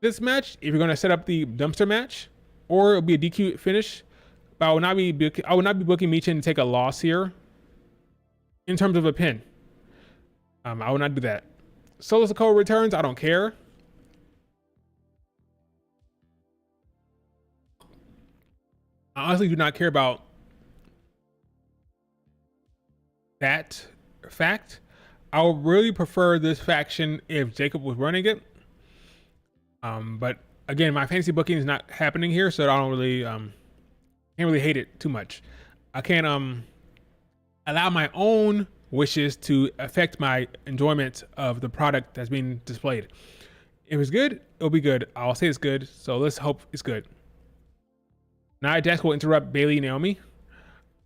this match if you're going to set up the dumpster match, or it'll be a DQ finish. But I would not be booking Michin to take a loss here in terms of a pin. I would not do that. Solo Sikoa returns. I don't care. I honestly do not care about that fact. I would really prefer this faction if Jacob was running it. But again, my fantasy booking is not happening here, so I don't really can't really hate it too much. I can't allow my own wishes to affect my enjoyment of the product that's being displayed. If it's good, it'll be good. I'll say it's good, so let's hope it's good. Nia Jax will interrupt Bayley Naomi.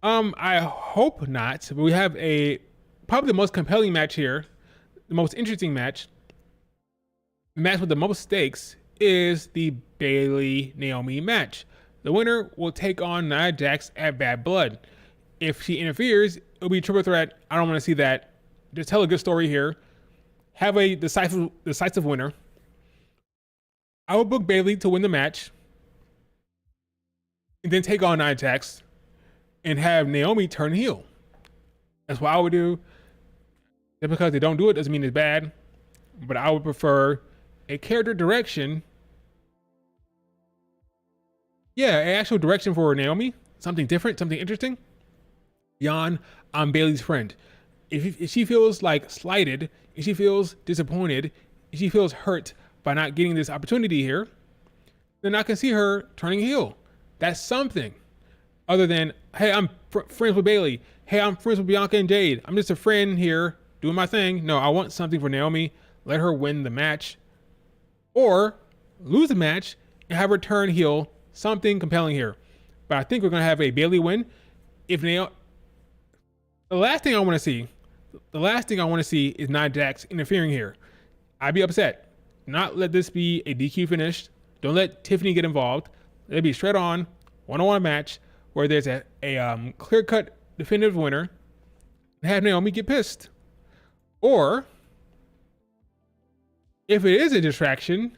I hope not, but we have probably the most compelling match here, the most interesting match. The match with the most stakes is the Bayley Naomi match. The winner will take on Nia Jax at Bad Blood. If she interferes, it'll be a triple threat. I don't want to see that. Just tell a good story here. Have a decisive winner. I will book Bayley to win the match, and then take on Nia Jax and have Naomi turn heel. That's what I would do. Just because they don't do it doesn't mean it's bad, but I would prefer a character direction. Yeah, an actual direction for Naomi. Something different, something interesting. Beyond, I'm Bayley's friend. If she feels like slighted, if she feels disappointed, if she feels hurt by not getting this opportunity here, then I can see her turning heel. That's something other than, hey, I'm friends with Bayley. Hey, I'm friends with Bianca and Jade. I'm just a friend here doing my thing. No, I want something for Naomi. Let her win the match or lose the match and have her turn heel. Something compelling here. But I think we're going to have a Bayley win. If Naomi, the last thing I want to see is Nia Jax interfering here. I'd be upset. not let this be a DQ finish. Don't let Tiffany get involved. Let it be straight on, one-on-one match where there's a clear-cut definitive winner and have Naomi get pissed. Or, if it is a distraction,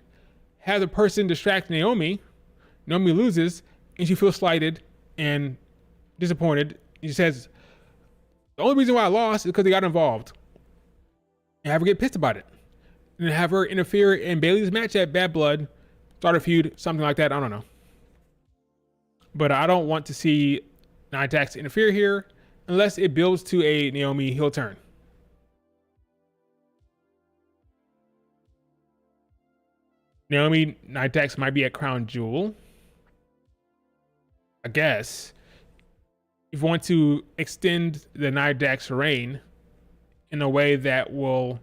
have the person distract Naomi. Naomi loses, and she feels slighted and disappointed. She says, the only reason why I lost is because they got involved. And have her get pissed about it. And have her interfere in Bayley's match at Bad Blood, start a feud, something like that. I don't know. But I don't want to see Nia Jax interfere here unless it builds to a Naomi heel turn. Naomi, Nia Jax might be at Crown Jewel. I guess. If you want to extend the Nia Jax reign in a way that will...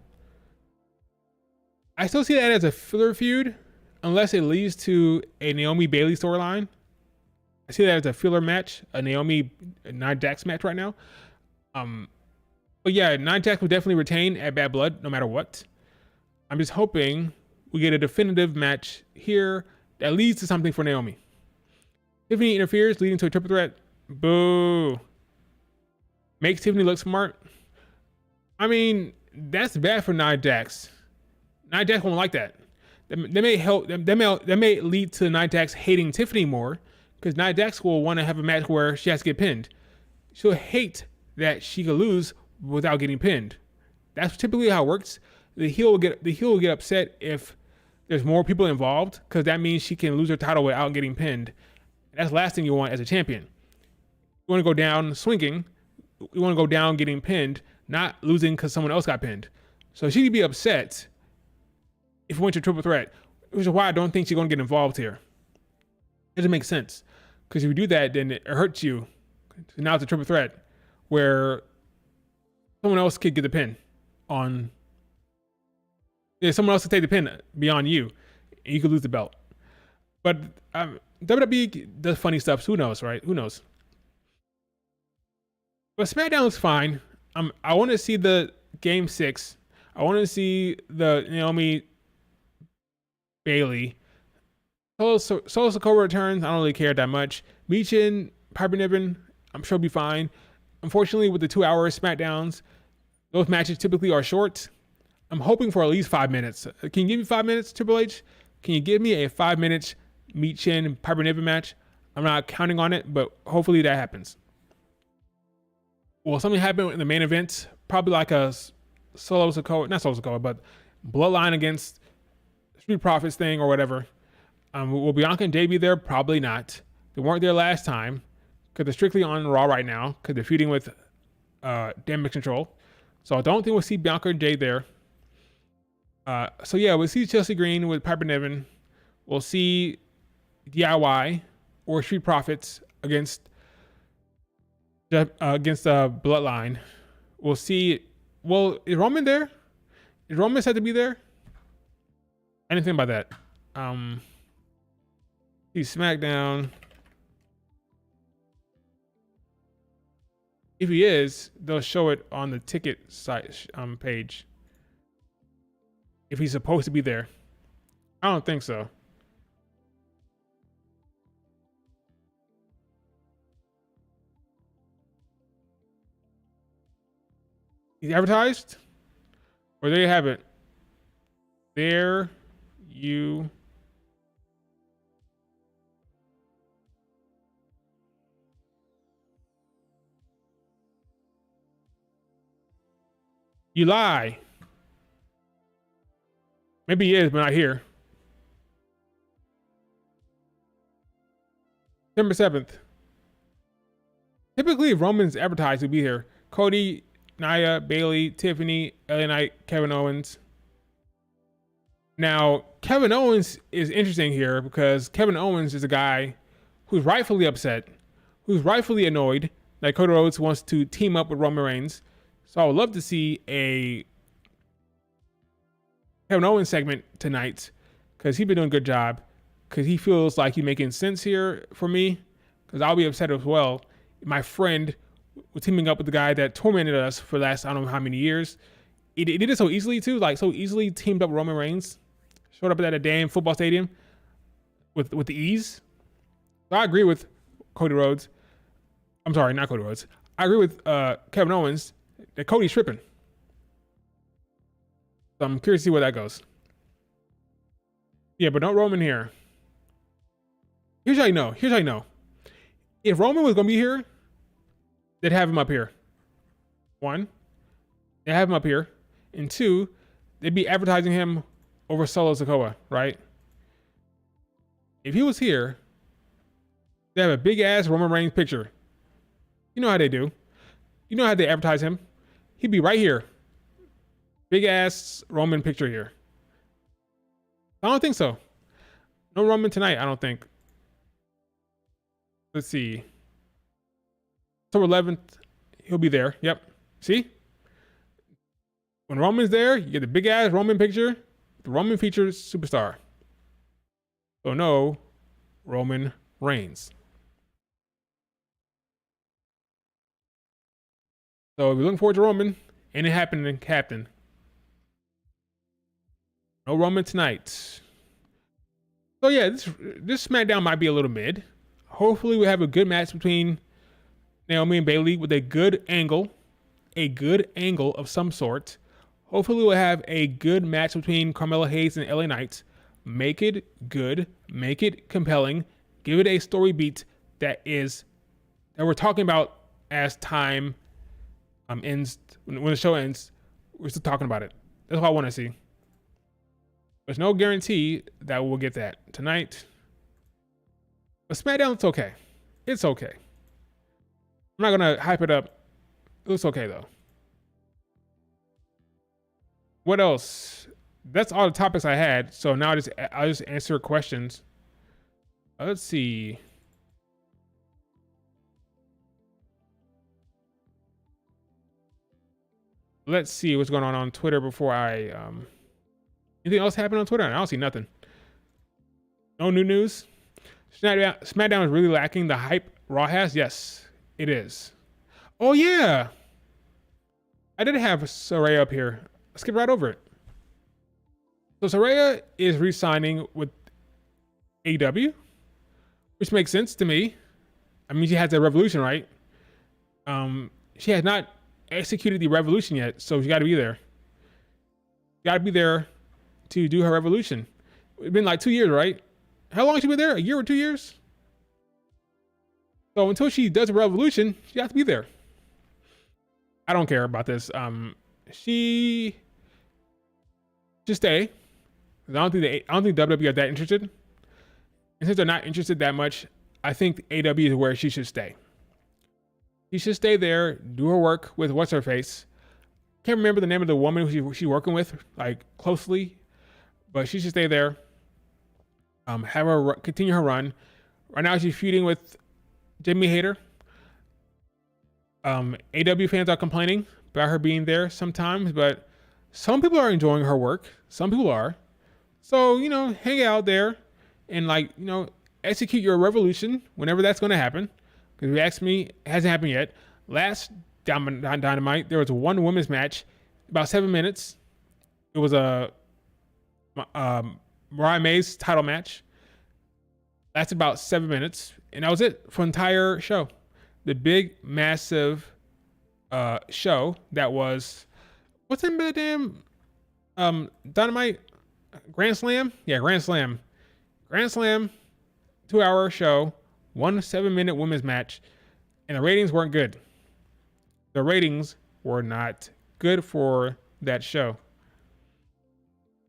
I still see that as a filler feud unless it leads to a Naomi Bayley storyline. I see that as a filler match, a Nia Jax match right now. But yeah, Nia Jax will definitely retain at Bad Blood no matter what. I'm just hoping we get a definitive match here that leads to something for Naomi. Tiffany interferes, leading to a triple threat. Boo. Makes Tiffany look smart. I mean, that's bad for Nia Jax. Nia Jax won't like that. That may lead to Nia Jax hating Tiffany more, because Nia Jax will want to have a match where she has to get pinned. She'll hate that she could lose without getting pinned. That's typically how it works. The heel will get upset if there's more people involved, because that means she can lose her title without getting pinned. That's the last thing you want as a champion. You want to go down swinging. You want to go down getting pinned, not losing because someone else got pinned. So she could be upset if we went to triple threat, which is why I don't think she's going to get involved here. It doesn't make sense, because if you do that, then it hurts you. So now it's a triple threat where someone else could get the pin on. Yeah, someone else could take the pin beyond you, and you could lose the belt. But WWE does funny stuff. So who knows, right? Who knows? But SmackDown's fine. I want to see the Game 6. I want to see the Naomi Bayley. Solo Sikoa returns. I don't really care that much. Michin, Piper Niven, I'm sure will be fine. Unfortunately, with the 2-hour SmackDowns, those matches typically are short. I'm hoping for at least 5 minutes. Can you give me 5 minutes, Triple H? Can you give me a 5 minute Michin, Piper Niven match? I'm not counting on it, but hopefully that happens. Will something happen in the main event? Probably like a Solo Sikoa, not Solo Sikoa, but Bloodline against Street Profits thing or whatever. Will Bianca and Jay be there? Probably not. They weren't there last time because they're strictly on Raw right now because they're feuding with Damage Control. So I don't think we'll see Bianca and Jay there. So yeah, we'll see Chelsea Green with Piper Niven. We'll see DIY or Street Profits against Bloodline. We'll see. Well, is Roman there? Is Roman said to be there? Anything about that? He's SmackDown. If he is, they'll show it on the ticket site page. If he's supposed to be there. I don't think so. He's advertised? Or there you have it. There you lie. Maybe he is, but not here. September 7th. Typically, if Roman's advertised to be here. Cody, Nia, Bayley, Tiffany, LA Knight, Kevin Owens. Now, Kevin Owens is interesting here because Kevin Owens is a guy who's rightfully upset, who's rightfully annoyed that Cody Rhodes wants to team up with Roman Reigns. So I would love to see a Kevin Owens segment tonight because he's been doing a good job, because he feels like he's making sense here for me, because I'll be upset as well. My friend was teaming up with the guy that tormented us for the last I don't know how many years. He did it so easily too, like so easily teamed up with Roman Reigns. showed up at a damn football stadium with the ease. So I agree with Cody Rhodes. I'm sorry, not Cody Rhodes. I agree with Kevin Owens that Cody's tripping. So I'm curious to see where that goes. Yeah, but no Roman here. Here's how you know. If Roman was going to be here, they'd have him up here. One, they have him up here. And two, they'd be advertising him over Solo Sikoa, right? If he was here, they have a big ass Roman Reigns picture. You know how they do. You know how they advertise him. He'd be right here. Big ass Roman picture here. I don't think so. No Roman tonight, I don't think. Let's see. October 11th, he'll be there. Yep. See? When Roman's there, you get the big ass Roman picture, the Roman featured superstar. So no Roman Reigns. So if you're looking forward to Roman, ain't it happening, Captain? No Roman tonight. So yeah, this SmackDown might be a little mid. Hopefully we have a good match between Naomi and Bayley with a good angle of some sort. Hopefully we'll have a good match between Carmella Hayes and LA Knight. Make it good, make it compelling, give it a story beat that we're talking about as time ends. When the show ends, we're still talking about it. That's what I want to see. There's no guarantee that we'll get that tonight. But SmackDown, it's okay. It's okay. I'm not going to hype it up. It looks okay, though. What else? That's all the topics I had. So now I'll just answer questions. Let's see. Let's see what's going on Twitter before I... Anything else happened on Twitter? I don't see nothing. No new news? SmackDown is really lacking the hype Raw has? Yes, it is. Oh, yeah. I did have Saraya up here. Let's skip right over it. So Saraya is re-signing with AEW, which makes sense to me. I mean, she has a Revolution, right? She has not executed the Revolution yet, so she got to be there. Got to be there to do her Revolution. It's been like 2 years, right? How long has she been there? A year or 2 years? So until she does a Revolution, she has to be there. I don't care about this. She should stay. I don't think WWE are that interested. And since they're not interested that much, I think AW is where she should stay. She should stay there, do her work with what's her face. Can't remember the name of the woman who she's working with, like closely, but she should stay there. Have her continue her run. Right now she's feuding with Jamie Hayter. AW fans are complaining about her being there sometimes, but some people are enjoying her work. Some people are. So, hang out there and execute your revolution whenever that's going to happen. Because if you ask me, it hasn't happened yet. Last Dynamite, there was one women's match, about 7 minutes. It was a Mariah May's title match. Lasted about 7 minutes, and that was it for the entire show. The big, massive show that was, what's in the damn Dynamite? Grand Slam? Yeah, Grand Slam. Grand Slam, 2-hour show, 1 7-minute women's match, and the ratings weren't good. The ratings were not good for that show.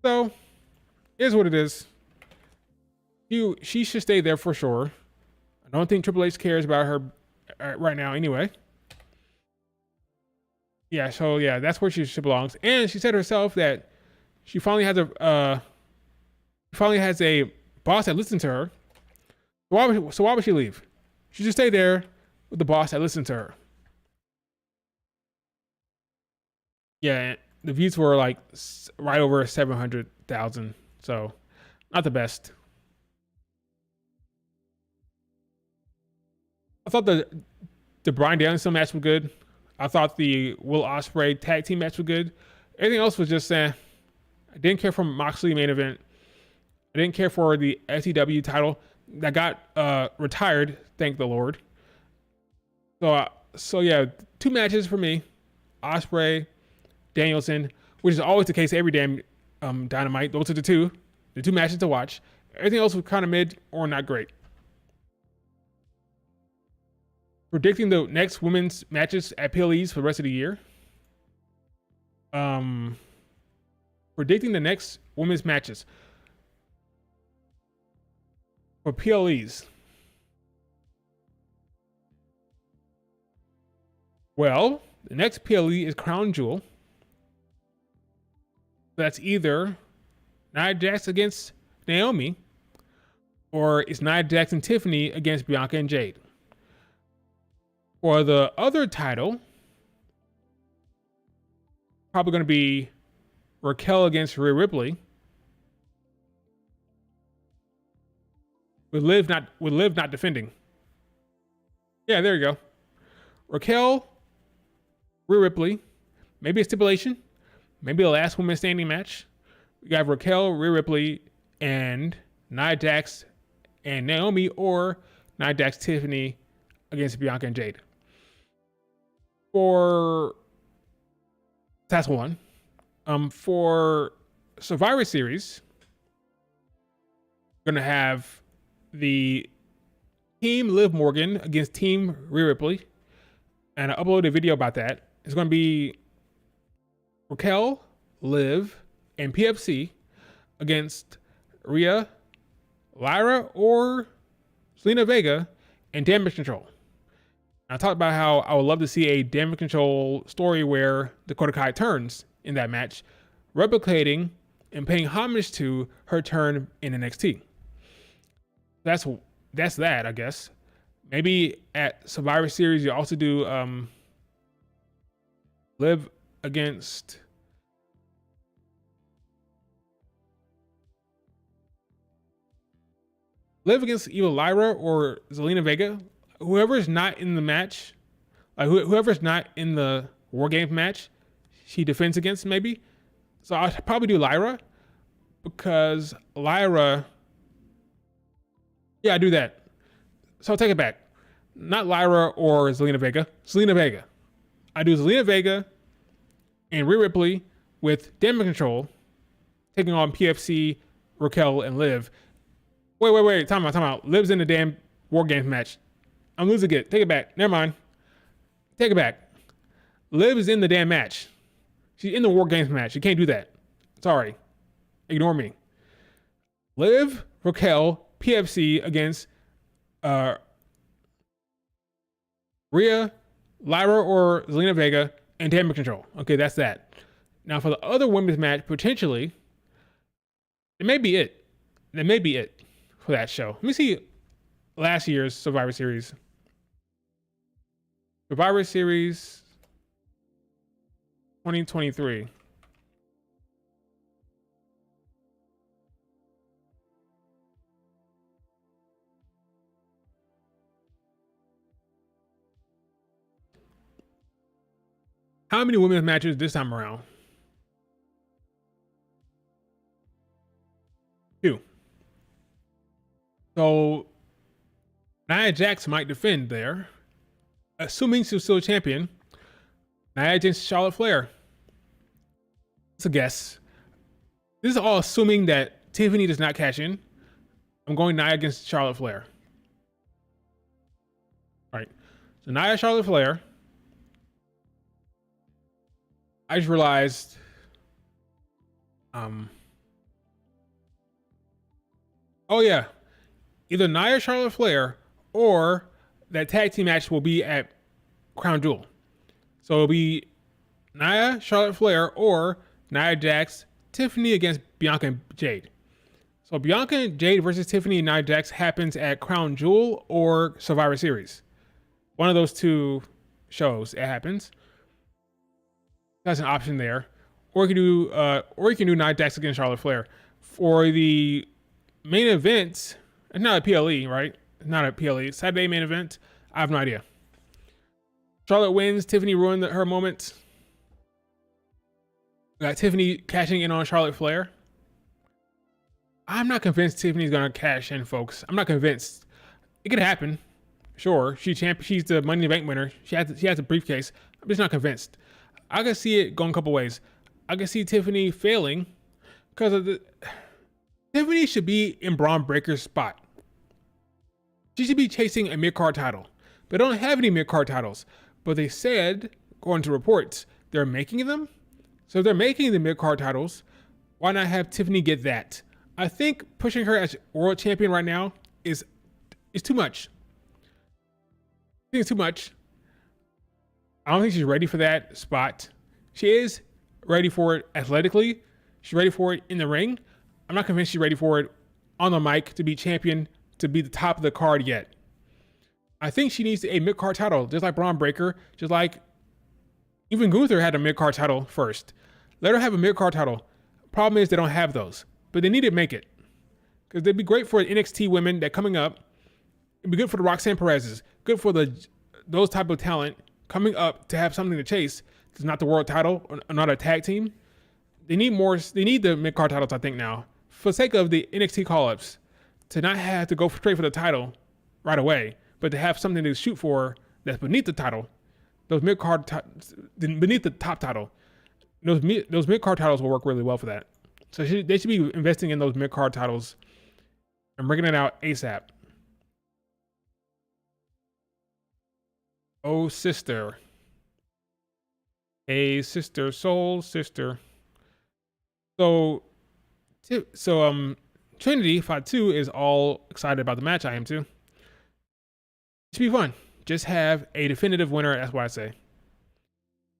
So, here's what it is. She should stay there for sure. I don't think Triple H cares about her right now anyway. Yeah, so yeah, that's where she belongs. And she said herself that she finally has a boss that listens to her. So why would she leave? She should stay there with the boss that listens to her. Yeah, the views were like right over 700,000. So not the best. I thought the Bryan Danielson match was good. I thought the Will Ospreay tag team match was good. Everything else was just I didn't care for Moxley main event. I didn't care for the SCW title that got retired. Thank the Lord. So yeah, 2 matches for me: Ospreay, Danielson, which is always the case every damn Dynamite. Those are the two matches to watch. Everything else was kind of mid or not great. Predicting the next women's matches at PLEs for the rest of the year. Predicting the next women's matches for PLEs. Well, the next PLE is Crown Jewel. That's either Nia Jax against Naomi, or it's Nia Jax and Tiffany against Bianca and Jade. For the other title, probably going to be Raquel against Rhea Ripley, with Liv not defending. Yeah, there you go. Raquel, Rhea Ripley, maybe a stipulation, maybe the last woman standing match. We got Raquel, Rhea Ripley, and Nia Jax and Naomi, or Nia Jax, Tiffany against Bianca and Jade. That's one. For Survivor Series, we're gonna have the Team Liv Morgan against Team Rhea Ripley, and I uploaded a video about that. It's gonna be Raquel, Liv, and PFC against Rhea, Lyra, or Selena Vega, and Damage Control. I talked about how I would love to see a Damage Control story where Dakota Kai turns in that match, replicating and paying homage to her turn in NXT. That's that, I guess. Maybe at Survivor Series you also do Liv against either Lyra or Zelina Vega. Whoever's not in the match, like whoever's not in the War Games match, she defends against maybe. So I'll probably do Lyra, because Lyra, yeah, I do that. So I'll take it back. Not Lyra or Zelina Vega. Zelina Vega. I do Zelina Vega and Rhea Ripley with Damage Control taking on PFC, Raquel, and Liv. Wait. Time out. Liv's in the damn War Games match. I'm losing it. Take it back. Never mind. Take it back. Liv is in the damn match. She's in the War Games match. You can't do that. Sorry. Ignore me. Liv, Raquel, PFC against Rhea, Lyra, or Zelina Vega, and Damage Control. Okay, that's that. Now for the other women's match, potentially, it may be it. That may be it for that show. Let me see last year's Survivor Series. Survivor Series 2023. How many women's matches this time around? 2. So Nia Jax might defend there, assuming she's still champion. Nia against Charlotte Flair. It's a guess. This is all assuming that Tiffany does not cash in. I'm going Nia against Charlotte Flair. All right. So Nia, Charlotte Flair. I just realized, oh yeah, either Nia, Charlotte Flair, or that tag team match will be at Crown Jewel. So it'll be Nia, Charlotte Flair, or Nia Jax, Tiffany against Bianca and Jade. So Bianca and Jade versus Tiffany and Nia Jax happens at Crown Jewel or Survivor Series. One of those two shows it happens. That's an option there. Or you can do Nia Jax against Charlotte Flair. For the main event, it's not a PLE, right? It's not a PLE. Saturday main event, I have no idea. Charlotte wins. Tiffany ruined her moment. We got Tiffany cashing in on Charlotte Flair. I'm not convinced Tiffany's gonna cash in, folks. I'm not convinced. It could happen. Sure, she's the Money in the Bank winner. She has a briefcase. I'm just not convinced. I can see it going a couple ways. I can see Tiffany failing because of the. Tiffany should be in Braun Breaker's spot. She should be chasing a mid-card title. They don't have any mid-card titles, but they said, according to reports, they're making them. So if they're making the mid-card titles, why not have Tiffany get that? I think pushing her as world champion right now is too much. I think it's too much. I don't think she's ready for that spot. She is ready for it athletically. She's ready for it in the ring. I'm not convinced she's ready for it on the mic to be champion, to be the top of the card yet. I think she needs a mid-card title, just like Braun Breaker, just like even Gunther had a mid-card title first. Let her have a mid-card title. Problem is they don't have those, but they need to make it. Because they'd be great for NXT women that coming up. It'd be good for the Roxanne Perez's, good for those type of talent coming up to have something to chase. It's not the world title, or not a tag team. They need more. They need the mid-card titles, I think, now. For the sake of the NXT call-ups, to not have to go straight for the title right away, but to have something to shoot for that's beneath the title, those mid-card, beneath the top title, those mid-card titles will work really well for that. So they should be investing in those mid-card titles and bringing it out ASAP. Oh, sister. Hey, sister, soul sister. So Trinity Fatu is all excited about the match. I am too. It should be fun. Just have a definitive winner. That's what I say.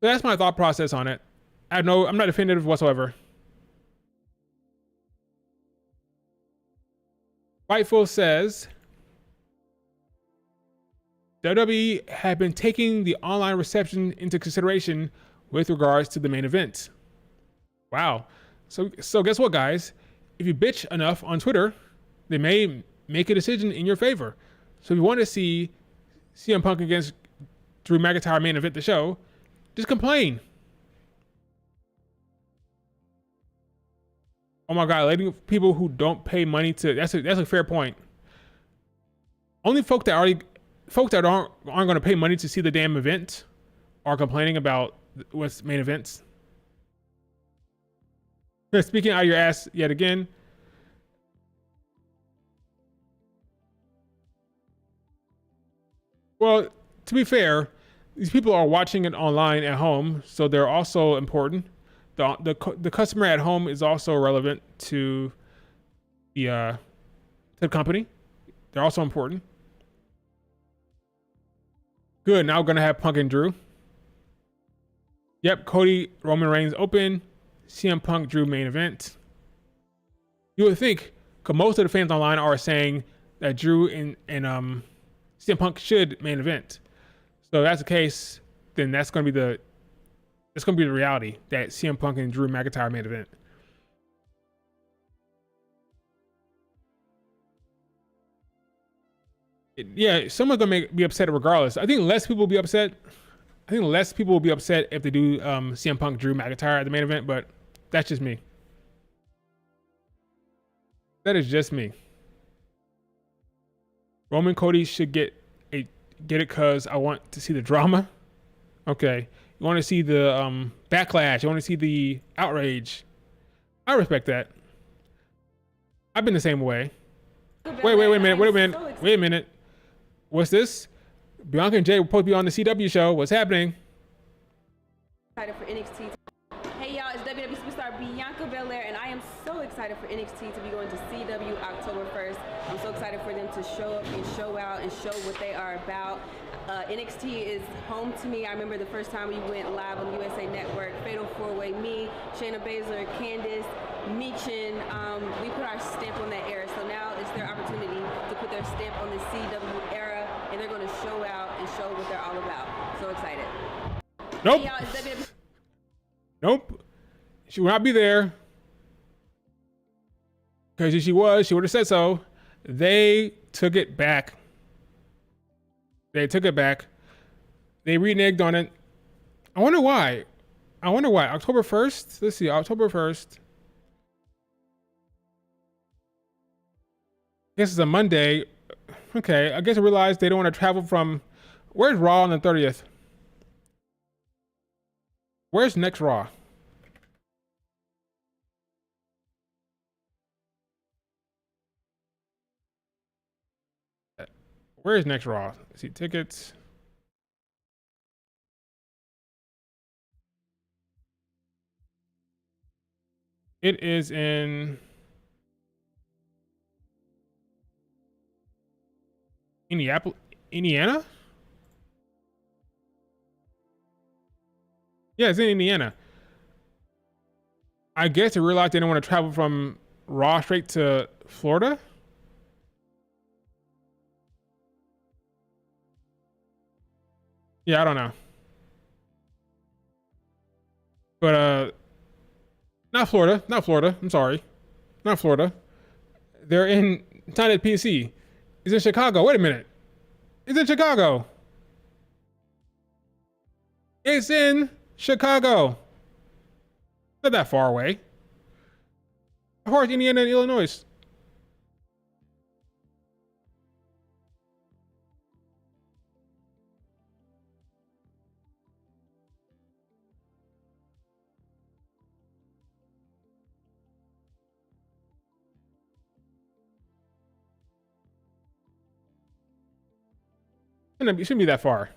So that's my thought process on it. I'm not definitive whatsoever. Fightful says WWE have been taking the online reception into consideration with regards to the main event. Wow. So guess what, guys? If you bitch enough on Twitter, they may make a decision in your favor. So if you want to see CM Punk against Drew McIntyre main event the show, just complain. Oh my God, letting people who don't pay money to that's a fair point. Only folks that aren't going to pay money to see the damn event are complaining about what's main events. Speaking out of your ass yet again. Well, to be fair, these people are watching it online at home, so they're also important. The customer at home is also relevant to the company. They're also important. Good. Now we're gonna have Punk and Drew. Yep, Cody Roman Reigns open. CM Punk Drew main event. You would think, because most of the fans online are saying that Drew and CM Punk should main event. So if that's the case, then that's gonna be the reality, that CM Punk and Drew McIntyre main event. Yeah, someone's gonna be upset regardless. I think less people will be upset. I think less people will be upset if they do CM Punk Drew McIntyre at the main event, but that's just me. That is just me. Roman Cody should get it because I want to see the drama. Okay. You want to see the backlash. You want to see the outrage. I respect that. I've been the same way. Wait a minute. What's this? Bianca and Jay were supposed to be on the CW show. What's happening? Excited for NXT. Hey y'all, it's WWE superstar Bianca Belair, and I am so excited for NXT to be going to CW October 1st. I'm so excited for them to show up and show out and show what they are about. NXT is home to me. I remember the first time we went live on USA Network, Fatal 4-Way, me, Shayna Baszler, Candice, Michin. We put our stamp on that era, so now it's their opportunity to put their stamp on the CW era, and they're going to show out and show what they're all about. So excited. Nope. Hey, y'all, it's WWE. Nope. She will not be there. Because if she was, she would have said so. They took it back. They reneged on it. I wonder why. October 1st? Let's see. October 1st. Guess it's a Monday. Okay, I guess I realized they don't want to travel from. Where's Raw on the 30th? Where's next Raw? Where's next Raw? See tickets. It is in Indiana? Yeah, it's in Indiana. I guess I realized they didn't want to travel from Raw straight to Florida. Yeah, I don't know. But not Florida, not Florida. I'm sorry. Not Florida. They're in it's not at PC. It's in Chicago. Wait a minute. It's in Chicago. It's in Chicago. Not that far away. How far is Indiana and Illinois? It shouldn't be that far.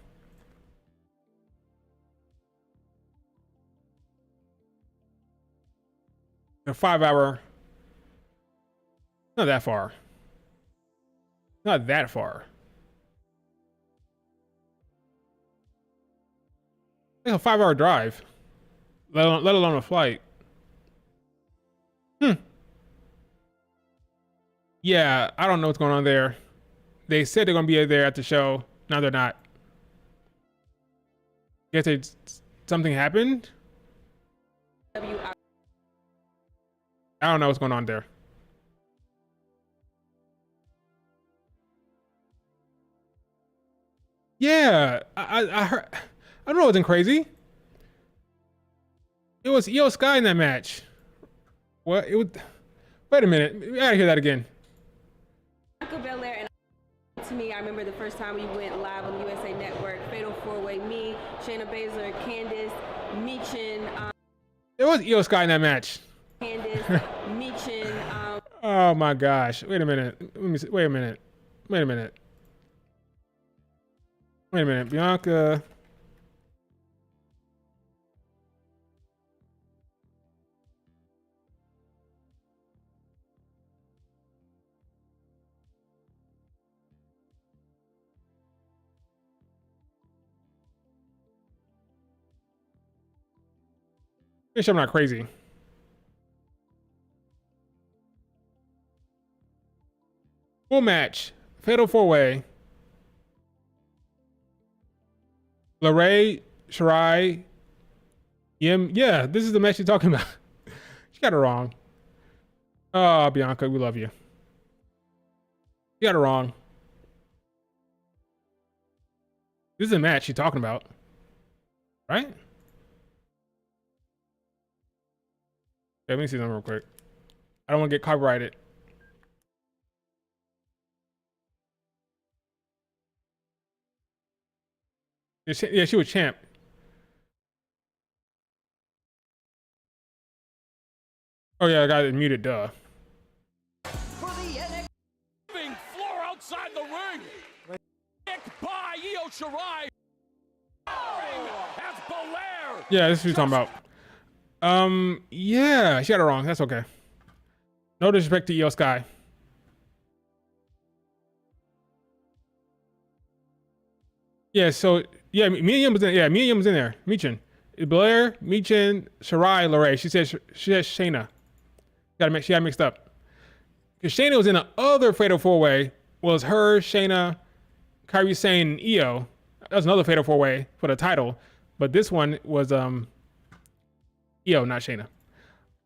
A 5-hour. Not that far. Not that far. Like a 5-hour drive. Let alone a flight. Yeah, I don't know what's going on there. They said they're gonna be there at the show. Now they're not. Guess something happened. I don't know what's going on there. Yeah, I heard. I don't know. It wasn't crazy. It was Io Sky in that match. What? It was. Wait a minute. We gotta hear that again. Belair and to me, I remember the first time we went live on the USA Network. Fatal 4-Way. Me, Shayna Baszler, Candice, Michin. There was Io Sky in that match. Candice, Michin. Oh my gosh! Wait a minute. Let me see. Wait a minute. Wait a minute. Wait a minute. Bianca. Make sure I'm not crazy. Full match. Fatal 4-Way. Lorray, Shirai, Yim. Yeah, this is the match you're talking about. She got it wrong. Oh, Bianca, we love you. You got it wrong. This is the match you're talking about. Right? Okay, let me see them real quick. I don't want to get copyrighted. Yeah, she was champ. Oh yeah, I got it muted, duh. For the NXT floor outside the ring. Kicked by Io Shirai. That's Belair. Yeah, this is what you're talking about. Yeah, she got it wrong. That's okay. No disrespect to Io Sky. Yeah, so yeah, me and Yim was in. Yeah, me and Yim was in there. Michin, Blair, Michin, Shirai, Lorray. She said Shayna. She got mixed up. Because Shayna was in the other Fatal 4-Way. Was her, Shayna, Kairi Sane, and Io. That was another Fatal 4-Way for the title. But this one was Io, not Shayna.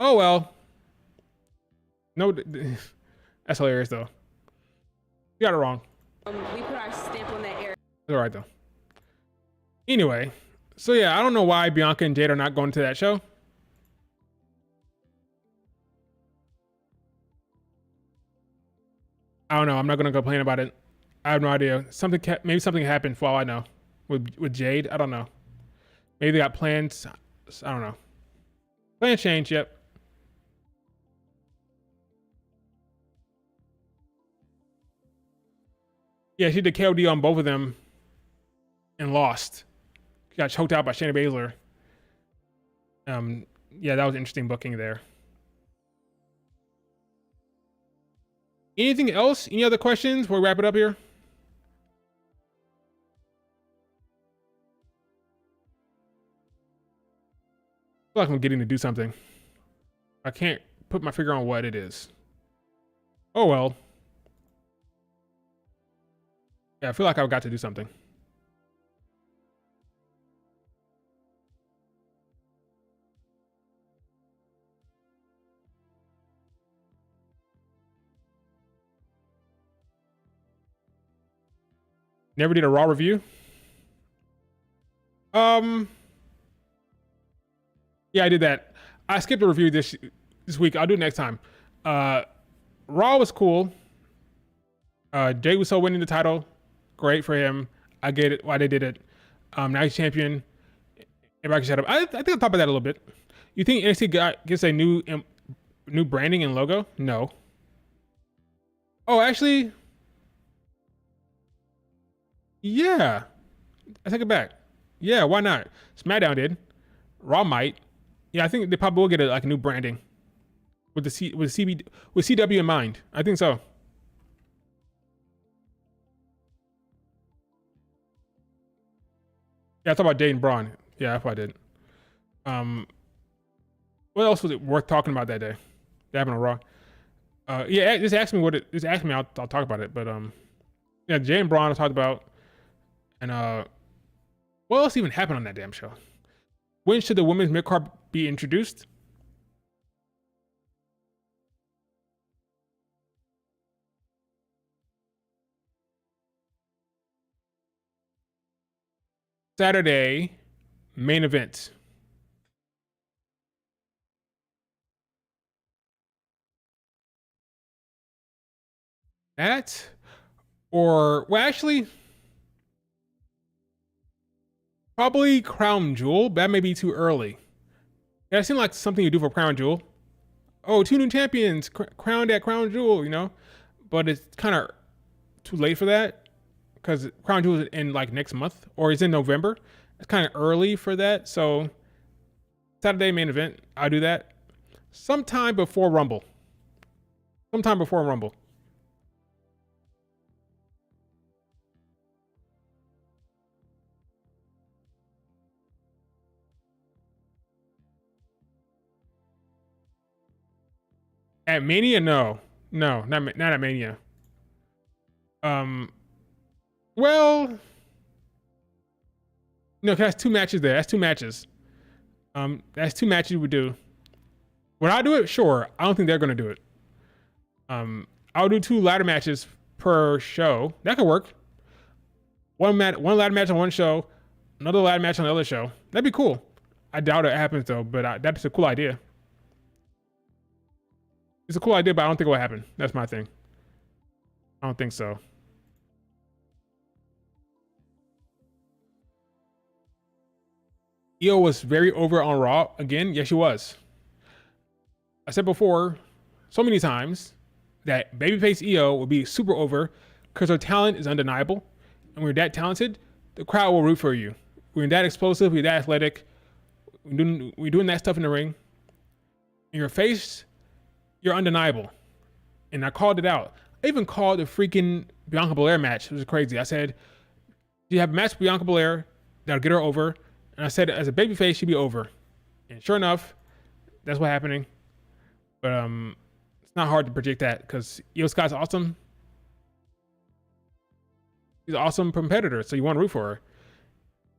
Oh well. No, that's hilarious though. You got it wrong. We put our stamp on that area. It's all right though. Anyway, so yeah, I don't know why Bianca and Jade are not going to that show. I don't know. I'm not gonna complain about it. I have no idea. Maybe something happened for all I know with Jade. I don't know. Maybe they got plans. I don't know. Plan change. Yep. Yeah, she did KOD on both of them and lost. She got choked out by Shayna Baszler. Yeah, that was interesting booking there. Anything else? Any other questions before we wrap it up here? I feel like I'm getting to do something. I can't put my finger on what it is. Oh well. Yeah, I feel like I've got to do something. Never did a Raw review. Yeah, I did that. I skipped a review this week. I'll do it next time. Raw was cool. Jay Uso winning the title. Great for him. I get it why they did it. Now he's champion. Everybody can shut up. I think I'll talk about that a little bit. You think NXT gets a new branding and logo? No. Oh, actually, yeah. I take it back. Yeah, why not? SmackDown did. Raw might. Yeah, I think they probably will get a new branding with CW in mind. I think so. Yeah, I thought about Jade and Braun. Yeah, I probably did. What else was it worth talking about that day? That happened on Raw. Yeah, just ask me just ask me. I'll talk about it. But yeah, Jade and Braun I talked about, and what else even happened on that damn show? When should the women's midcard be introduced? Saturday, main event. That, or, well, actually, probably Crown Jewel. That may be too early. That seemed like something you do for Crown Jewel. Oh, 2 new champions crowned at Crown Jewel, you know? But it's kind of too late for that because Crown Jewel is in like next month or it's in November. It's kind of early for that. So Saturday main event, I'll do that sometime before Rumble. Sometime before Rumble. At Mania, no, not at Mania. Well, no, 'cause that's 2 matches there. That's 2 matches. That's 2 matches we do. Would I do it? Sure. I don't think they're gonna do it. I'll do 2 ladder matches per show. That could work. One ladder match on one show, another ladder match on the other show. That'd be cool. I doubt it happens though, but that's a cool idea. It's a cool idea, but I don't think it will happen. That's my thing. I don't think so. Io was very over on Raw again. Yes, she was. I said before so many times that babyface Io will be super over because her talent is undeniable. And when you're that talented, the crowd will root for you. When you're that explosive, you're that athletic, we're doing that stuff in the ring. In your face, you're undeniable. And I called it out. I even called the freaking Bianca Belair match. It was crazy. I said, you have a match with Bianca Belair that'll get her over. And I said, as a babyface, she'd be over. And sure enough, that's what's happening. But it's not hard to predict that because Io Scott's awesome. She's an awesome competitor, so you want to root for her.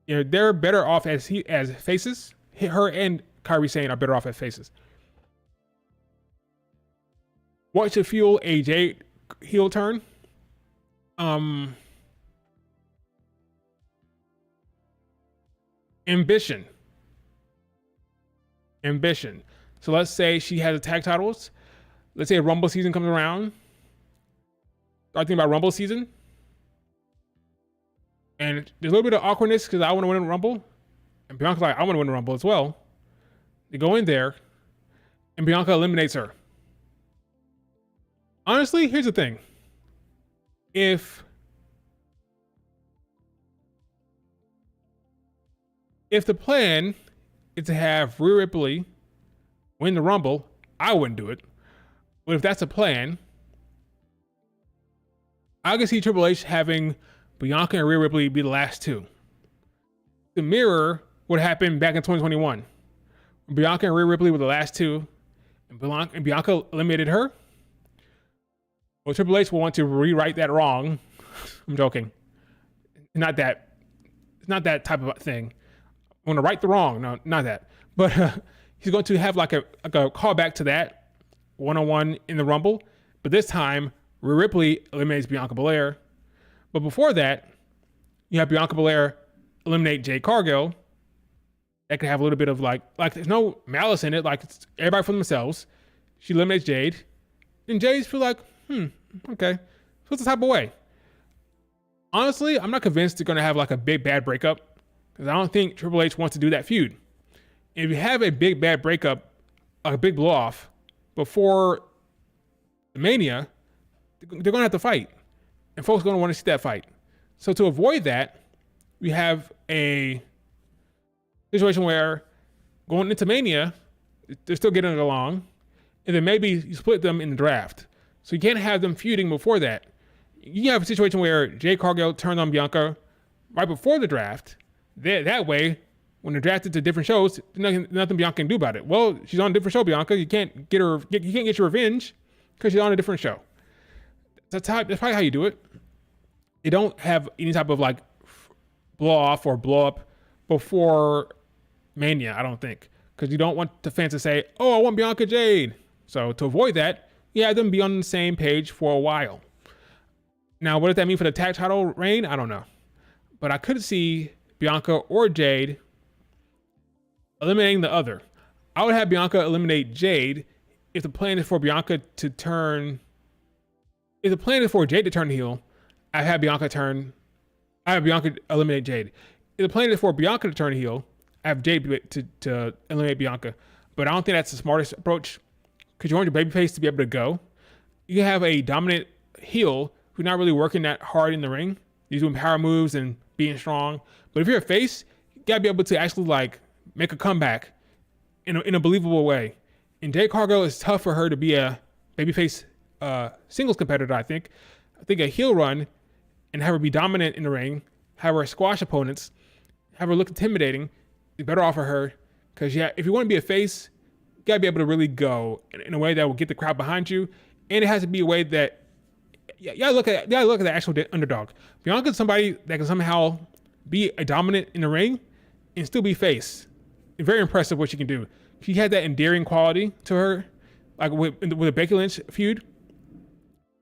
You know, they're better off as faces. Her and Kairi Sane are better off as faces. What should fuel a Jade heel turn? Ambition. So let's say she has the tag titles. Let's say a Rumble season comes around. start thinking about Rumble season. And there's a little bit of awkwardness because I want to win a Rumble. And Bianca's like, I want to win a Rumble as well. They go in there and Bianca eliminates her. Honestly, here's the thing. If the plan is to have Rhea Ripley win the Rumble, I wouldn't do it. But if that's a plan, I can see Triple H having Bianca and Rhea Ripley be the last two. To mirror what happened back in 2021. Bianca and Rhea Ripley were the last two, and Bianca eliminated her. Well, Triple H will want to rewrite that wrong. I'm joking. It's not that type of thing. I want to right the wrong. No, not that. But he's going to have like a callback to that one-on-one in the Rumble. But this time, Rhea Ripley eliminates Bianca Belair. But before that, you have Bianca Belair eliminate Jade Cargill. That could have a little bit of like there's no malice in it. Like it's everybody for themselves. She eliminates Jade. And Jade's feel like, okay. So it's the type of way. Honestly, I'm not convinced they're going to have like a big bad breakup because I don't think Triple H wants to do that feud. If you have a big bad breakup, a big blow off before the Mania, they're going to have to fight. And folks are going to want to see that fight. So to avoid that, we have a situation where going into Mania, they're still getting along. And then maybe you split them in the draft. So you can't have them feuding before that. You have a situation where Jade Cargill turned on Bianca right before the draft. That way, when they're drafted to different shows, nothing Bianca can do about it. Well, she's on a different show, Bianca. You can't get your revenge because she's on a different show. That's probably how you do it. You don't have any type of like blow off or blow up before Mania, I don't think. Because you don't want the fans to say, oh, I want Bianca Jade. So to avoid that, you have them be on the same page for a while. Now, what does that mean for the tag title reign? I don't know. But I could see Bianca or Jade eliminating the other. I would have Bianca eliminate Jade if the plan is for Bianca to turn... If the plan is for Jade to turn heel, I have Bianca eliminate Jade. If the plan is for Bianca to turn heel, I have Jade to eliminate Bianca. But I don't think that's the smartest approach because you want your babyface to be able to go. You can have a dominant heel who's not really working that hard in the ring. He's doing power moves and being strong. But if you're a face, you gotta be able to actually like make a comeback in a believable way. And Jade Cargill is tough for her to be a babyface singles competitor, I think. I think a heel run and have her be dominant in the ring, have her squash opponents, have her look intimidating, is better off for her. Because if you want to be a face, you gotta be able to really go in a way that will get the crowd behind you. And it has to be a way that you gotta look at the actual underdog. Bianca's somebody that can somehow be a dominant in the ring and still be face. It's very impressive what she can do. She had that endearing quality to her, like with the Becky Lynch feud.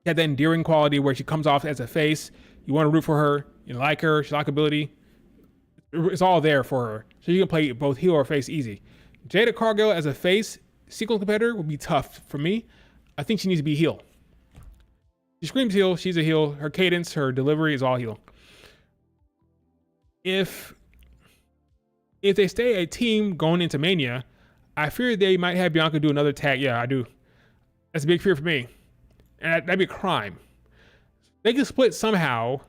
She had that endearing quality where she comes off as a face. You want to root for her. You like her. She likability. It's all there for her. So you can play both heel or face easy. Jada Cargill as a face sequel competitor would be tough for me. I think she needs to be heel. She screams heel. She's a heel. Her cadence, her delivery is all heel. If they stay a team going into Mania, I fear they might have Bianca do another tag. Yeah, I do. That's a big fear for me. And that'd be a crime. They can split somehow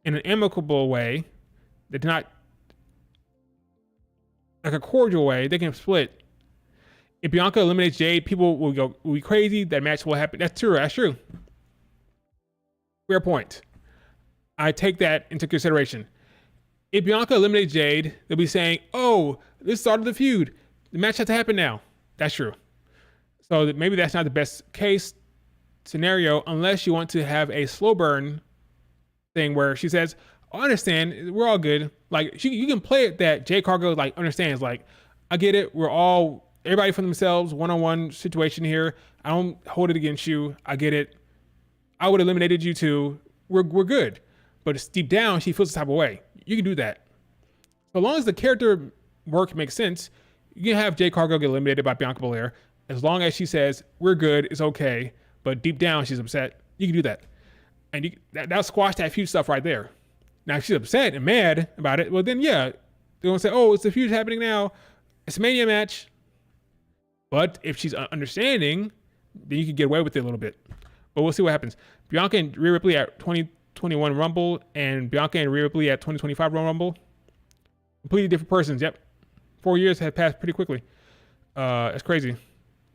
in an amicable way. That's not like a cordial way. They can split. If Bianca eliminates Jade, people will be crazy. That match will happen. That's true. Fair point. I take that into consideration. If Bianca eliminates Jade, they'll be saying, oh, this started the feud. The match has to happen now. That's true. So maybe that's not the best case scenario unless you want to have a slow burn thing where she says, I understand, we're all good. Like you can play it that Jade Cargill like understands, like, I get it, everybody for themselves, one-on-one situation here. I don't hold it against you. I get it. I would have eliminated you too. We're good. But it's deep down, she feels the type of way. You can do that. So long as the character work makes sense, you can have Jade Cargill get eliminated by Bianca Belair. As long as she says, we're good, it's okay, but deep down she's upset, you can do that. And that'll squash that feud stuff right there. Now, if she's upset and mad about it, well, then yeah, they're going to say, oh, it's the feud happening now. It's a Mania match. But if she's understanding, then you can get away with it a little bit. But we'll see what happens. Bianca and Rhea Ripley at 2021 Rumble and Bianca and Rhea Ripley at 2025 Rumble. Completely different persons. Yep. 4 years have passed pretty quickly. That's crazy.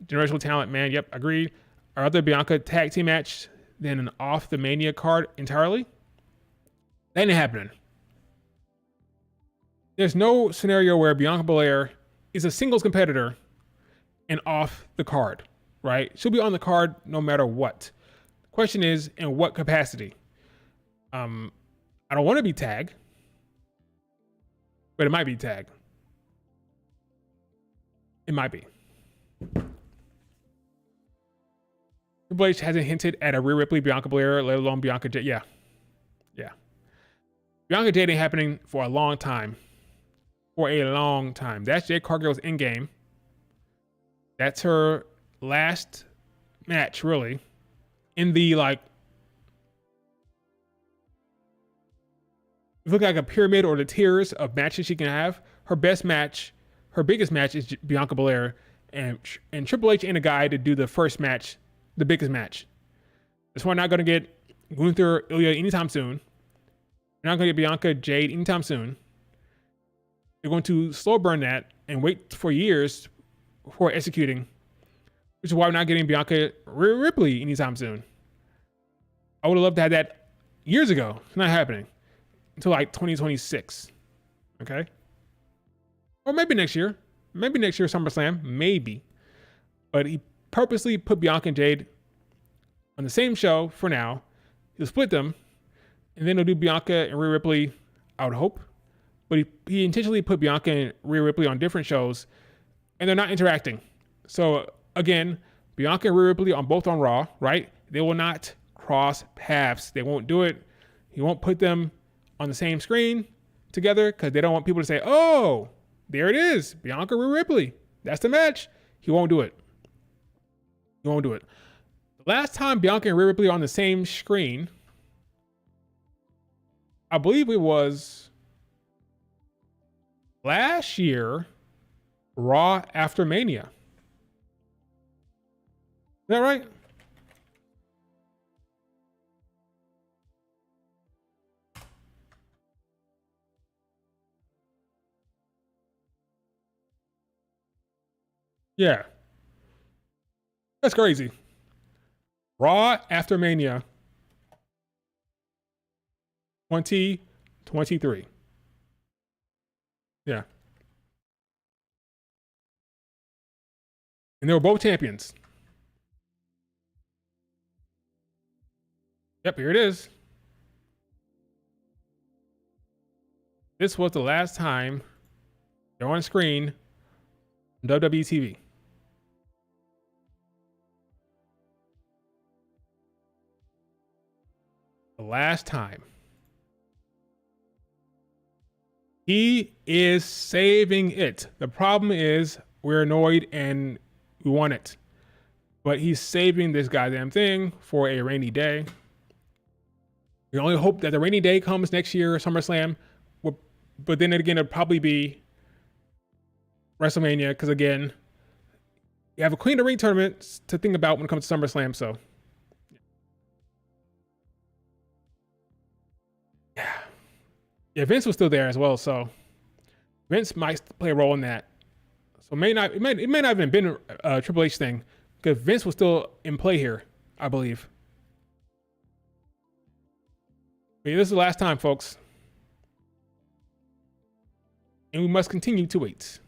Generational talent, man. Yep, agreed. Our other Bianca tag team match, then an off the Mania card entirely. That ain't happening. There's no scenario where Bianca Belair is a singles competitor and off the card, right? She'll be on the card no matter what. The question is, in what capacity? I don't want to be tag, but it might be tag. It might be. Triple H hasn't hinted at a Rhea Ripley, Bianca Belair, let alone Bianca Jade. Yeah. Bianca Jade ain't happening for a long time. That's Jade Cargill's in game. That's her last match, really. In the, like, if you look like a pyramid or the tiers of matches she can have, her best match, her biggest match is Bianca Belair. And Triple H ain't a guy to do the first match, the biggest match. That's why we're not going to get Gunther, Ilya anytime soon. We're not going to get Bianca Jade anytime soon. They're going to slow burn that and wait for years before executing, which is why we're not getting Bianca Ripley anytime soon. I would have loved to have that years ago. It's not happening until like 2026. Okay? Or maybe next year. Maybe next year, SummerSlam. Maybe. But he purposely put Bianca and Jade on the same show for now. He'll split them. And then he'll do Bianca and Rhea Ripley, I would hope. But he intentionally put Bianca and Rhea Ripley on different shows. And they're not interacting. So, again, Bianca and Rhea Ripley on both on Raw, right? They will not cross paths. They won't do it. He won't put them on the same screen together because they don't want people to say, oh, there it is. Bianca Rhea Ripley. That's the match. He won't do it. He won't do it. The last time Bianca and Rhea Ripley on the same screen, I believe it was last year, Raw after Mania. Is that right? Yeah. That's crazy. Raw after Mania 2023. Yeah. And they were both champions. Yep, here it is. This was the last time they're on screen on WWE TV. The last time. He is saving it. The problem is we're annoyed and we want it. But he's saving this goddamn thing for a rainy day. We only hope that the rainy day comes next year, SummerSlam. But then again, it'll probably be WrestleMania. Because again, you have a Queen of the Ring tournament to think about when it comes to SummerSlam. So, yeah, Vince was still there as well. So Vince might play a role in that. So it may not have been a Triple H thing because Vince was still in play here, I believe. But yeah, this is the last time, folks. And we must continue to wait.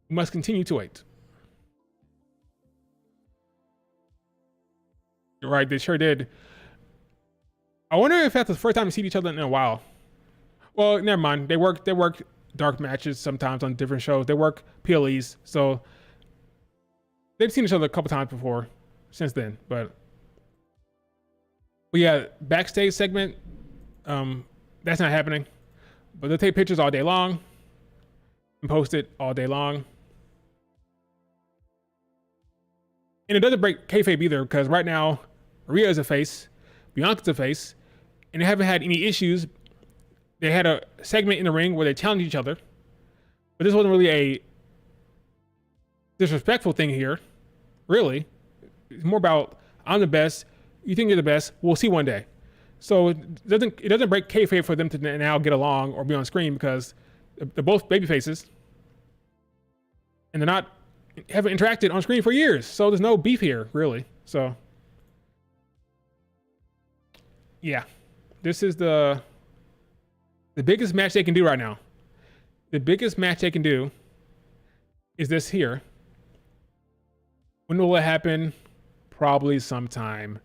We must continue to wait. You're right, they sure did. I wonder if that's the first time we see each other in a while. Well, never mind. They work dark matches sometimes on different shows. They work PLEs, so they've seen each other a couple times before since then. But yeah, backstage segment, that's not happening. But they'll take pictures all day long and post it all day long. And it doesn't break kayfabe either, because right now, Rhea is a face, Bianca's a face, and they haven't had any issues. They had a segment in the ring where they challenged each other, but this wasn't really a disrespectful thing here, really. It's more about, I'm the best, you think you're the best, we'll see one day. So it doesn't break kayfabe for them to now get along or be on screen, because they're both baby faces, and haven't interacted on screen for years. So there's no beef here, really. So yeah, this is the biggest match they can do right now. The biggest match they can do is this here. When will it happen? Probably sometime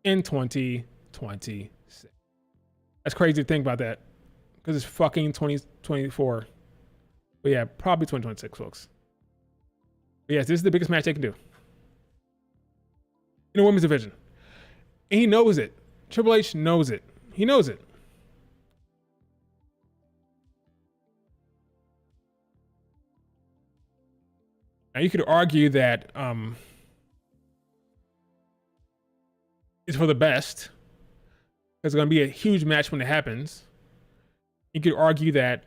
in 2026. That's crazy to think about that, because it's fucking 2024. But yeah, probably 2026, folks. But yes, this is the biggest match they can do in the women's division. And he knows it. Triple H knows it. He knows it. Now you could argue that it's for the best. It's going to be a huge match when it happens. You could argue that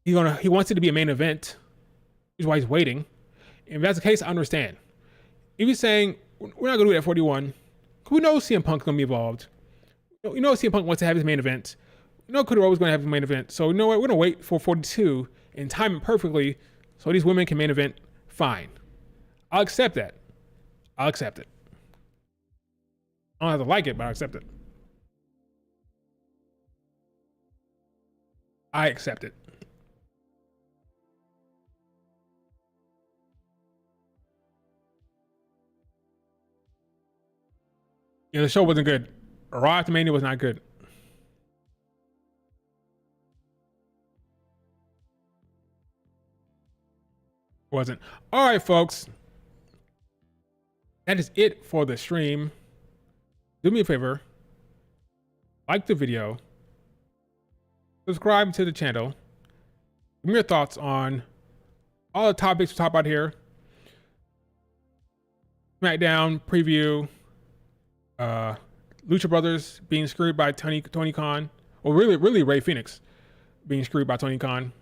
he wants it to be a main event, which is why he's waiting. If that's the case, I understand. If he's saying we're not going to do it at 41, we know CM Punk's going to be involved. We know CM Punk wants to have his main event. We know Cody Rhodes is going to have his main event. So you know what? We're going to wait for 42 and time it perfectly so these women can main event. Fine. I'll accept that. I'll accept it. I don't have to like it, but I'll accept it. I accept it. Yeah, the show wasn't good. Raw after Mania was not good. Wasn't. All right, folks. That is it for the stream. Do me a favor. Like the video. Subscribe to the channel. Give me your thoughts on all the topics we talk about here. SmackDown preview. Lucha Brothers being screwed by Tony Khan. Well, really Ray Fenix being screwed by Tony Khan.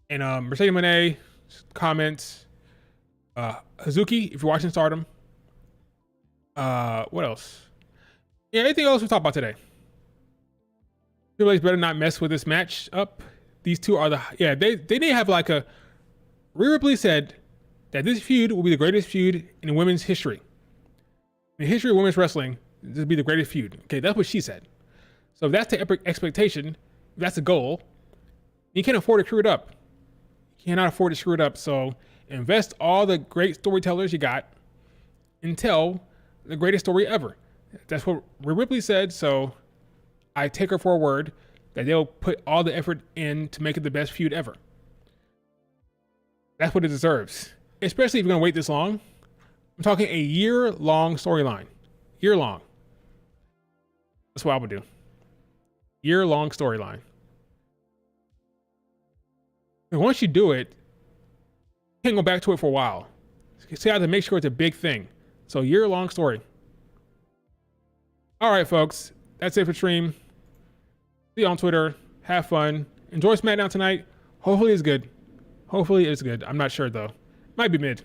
And Mercedes Moné comments. Hazuki, if you're watching Stardom. What else? Yeah, anything else we talk about today? Triple H better not mess with this match up. These two are they need to have like a. Rhea Ripley said that this feud will be the greatest feud in women's history. In the history of women's wrestling, this will be the greatest feud. Okay, that's what she said. So if that's the expectation, if that's the goal, you can't afford to screw it up. You cannot afford to screw it up. So invest all the great storytellers you got and tell the greatest story ever. That's what Rhea Ripley said. So I take her for a word that they'll put all the effort in to make it the best feud ever. That's what it deserves. Especially if you're going to wait this long. I'm talking a year-long storyline. Year-long. That's what I would do. Year-long storyline. And once you do it, you can't go back to it for a while. So you have to make sure it's a big thing. So year-long story. All right, folks. That's it for stream. See you on Twitter. Have fun. Enjoy SmackDown tonight. Hopefully it's good. Hopefully it's good. I'm not sure, though. Might be mid.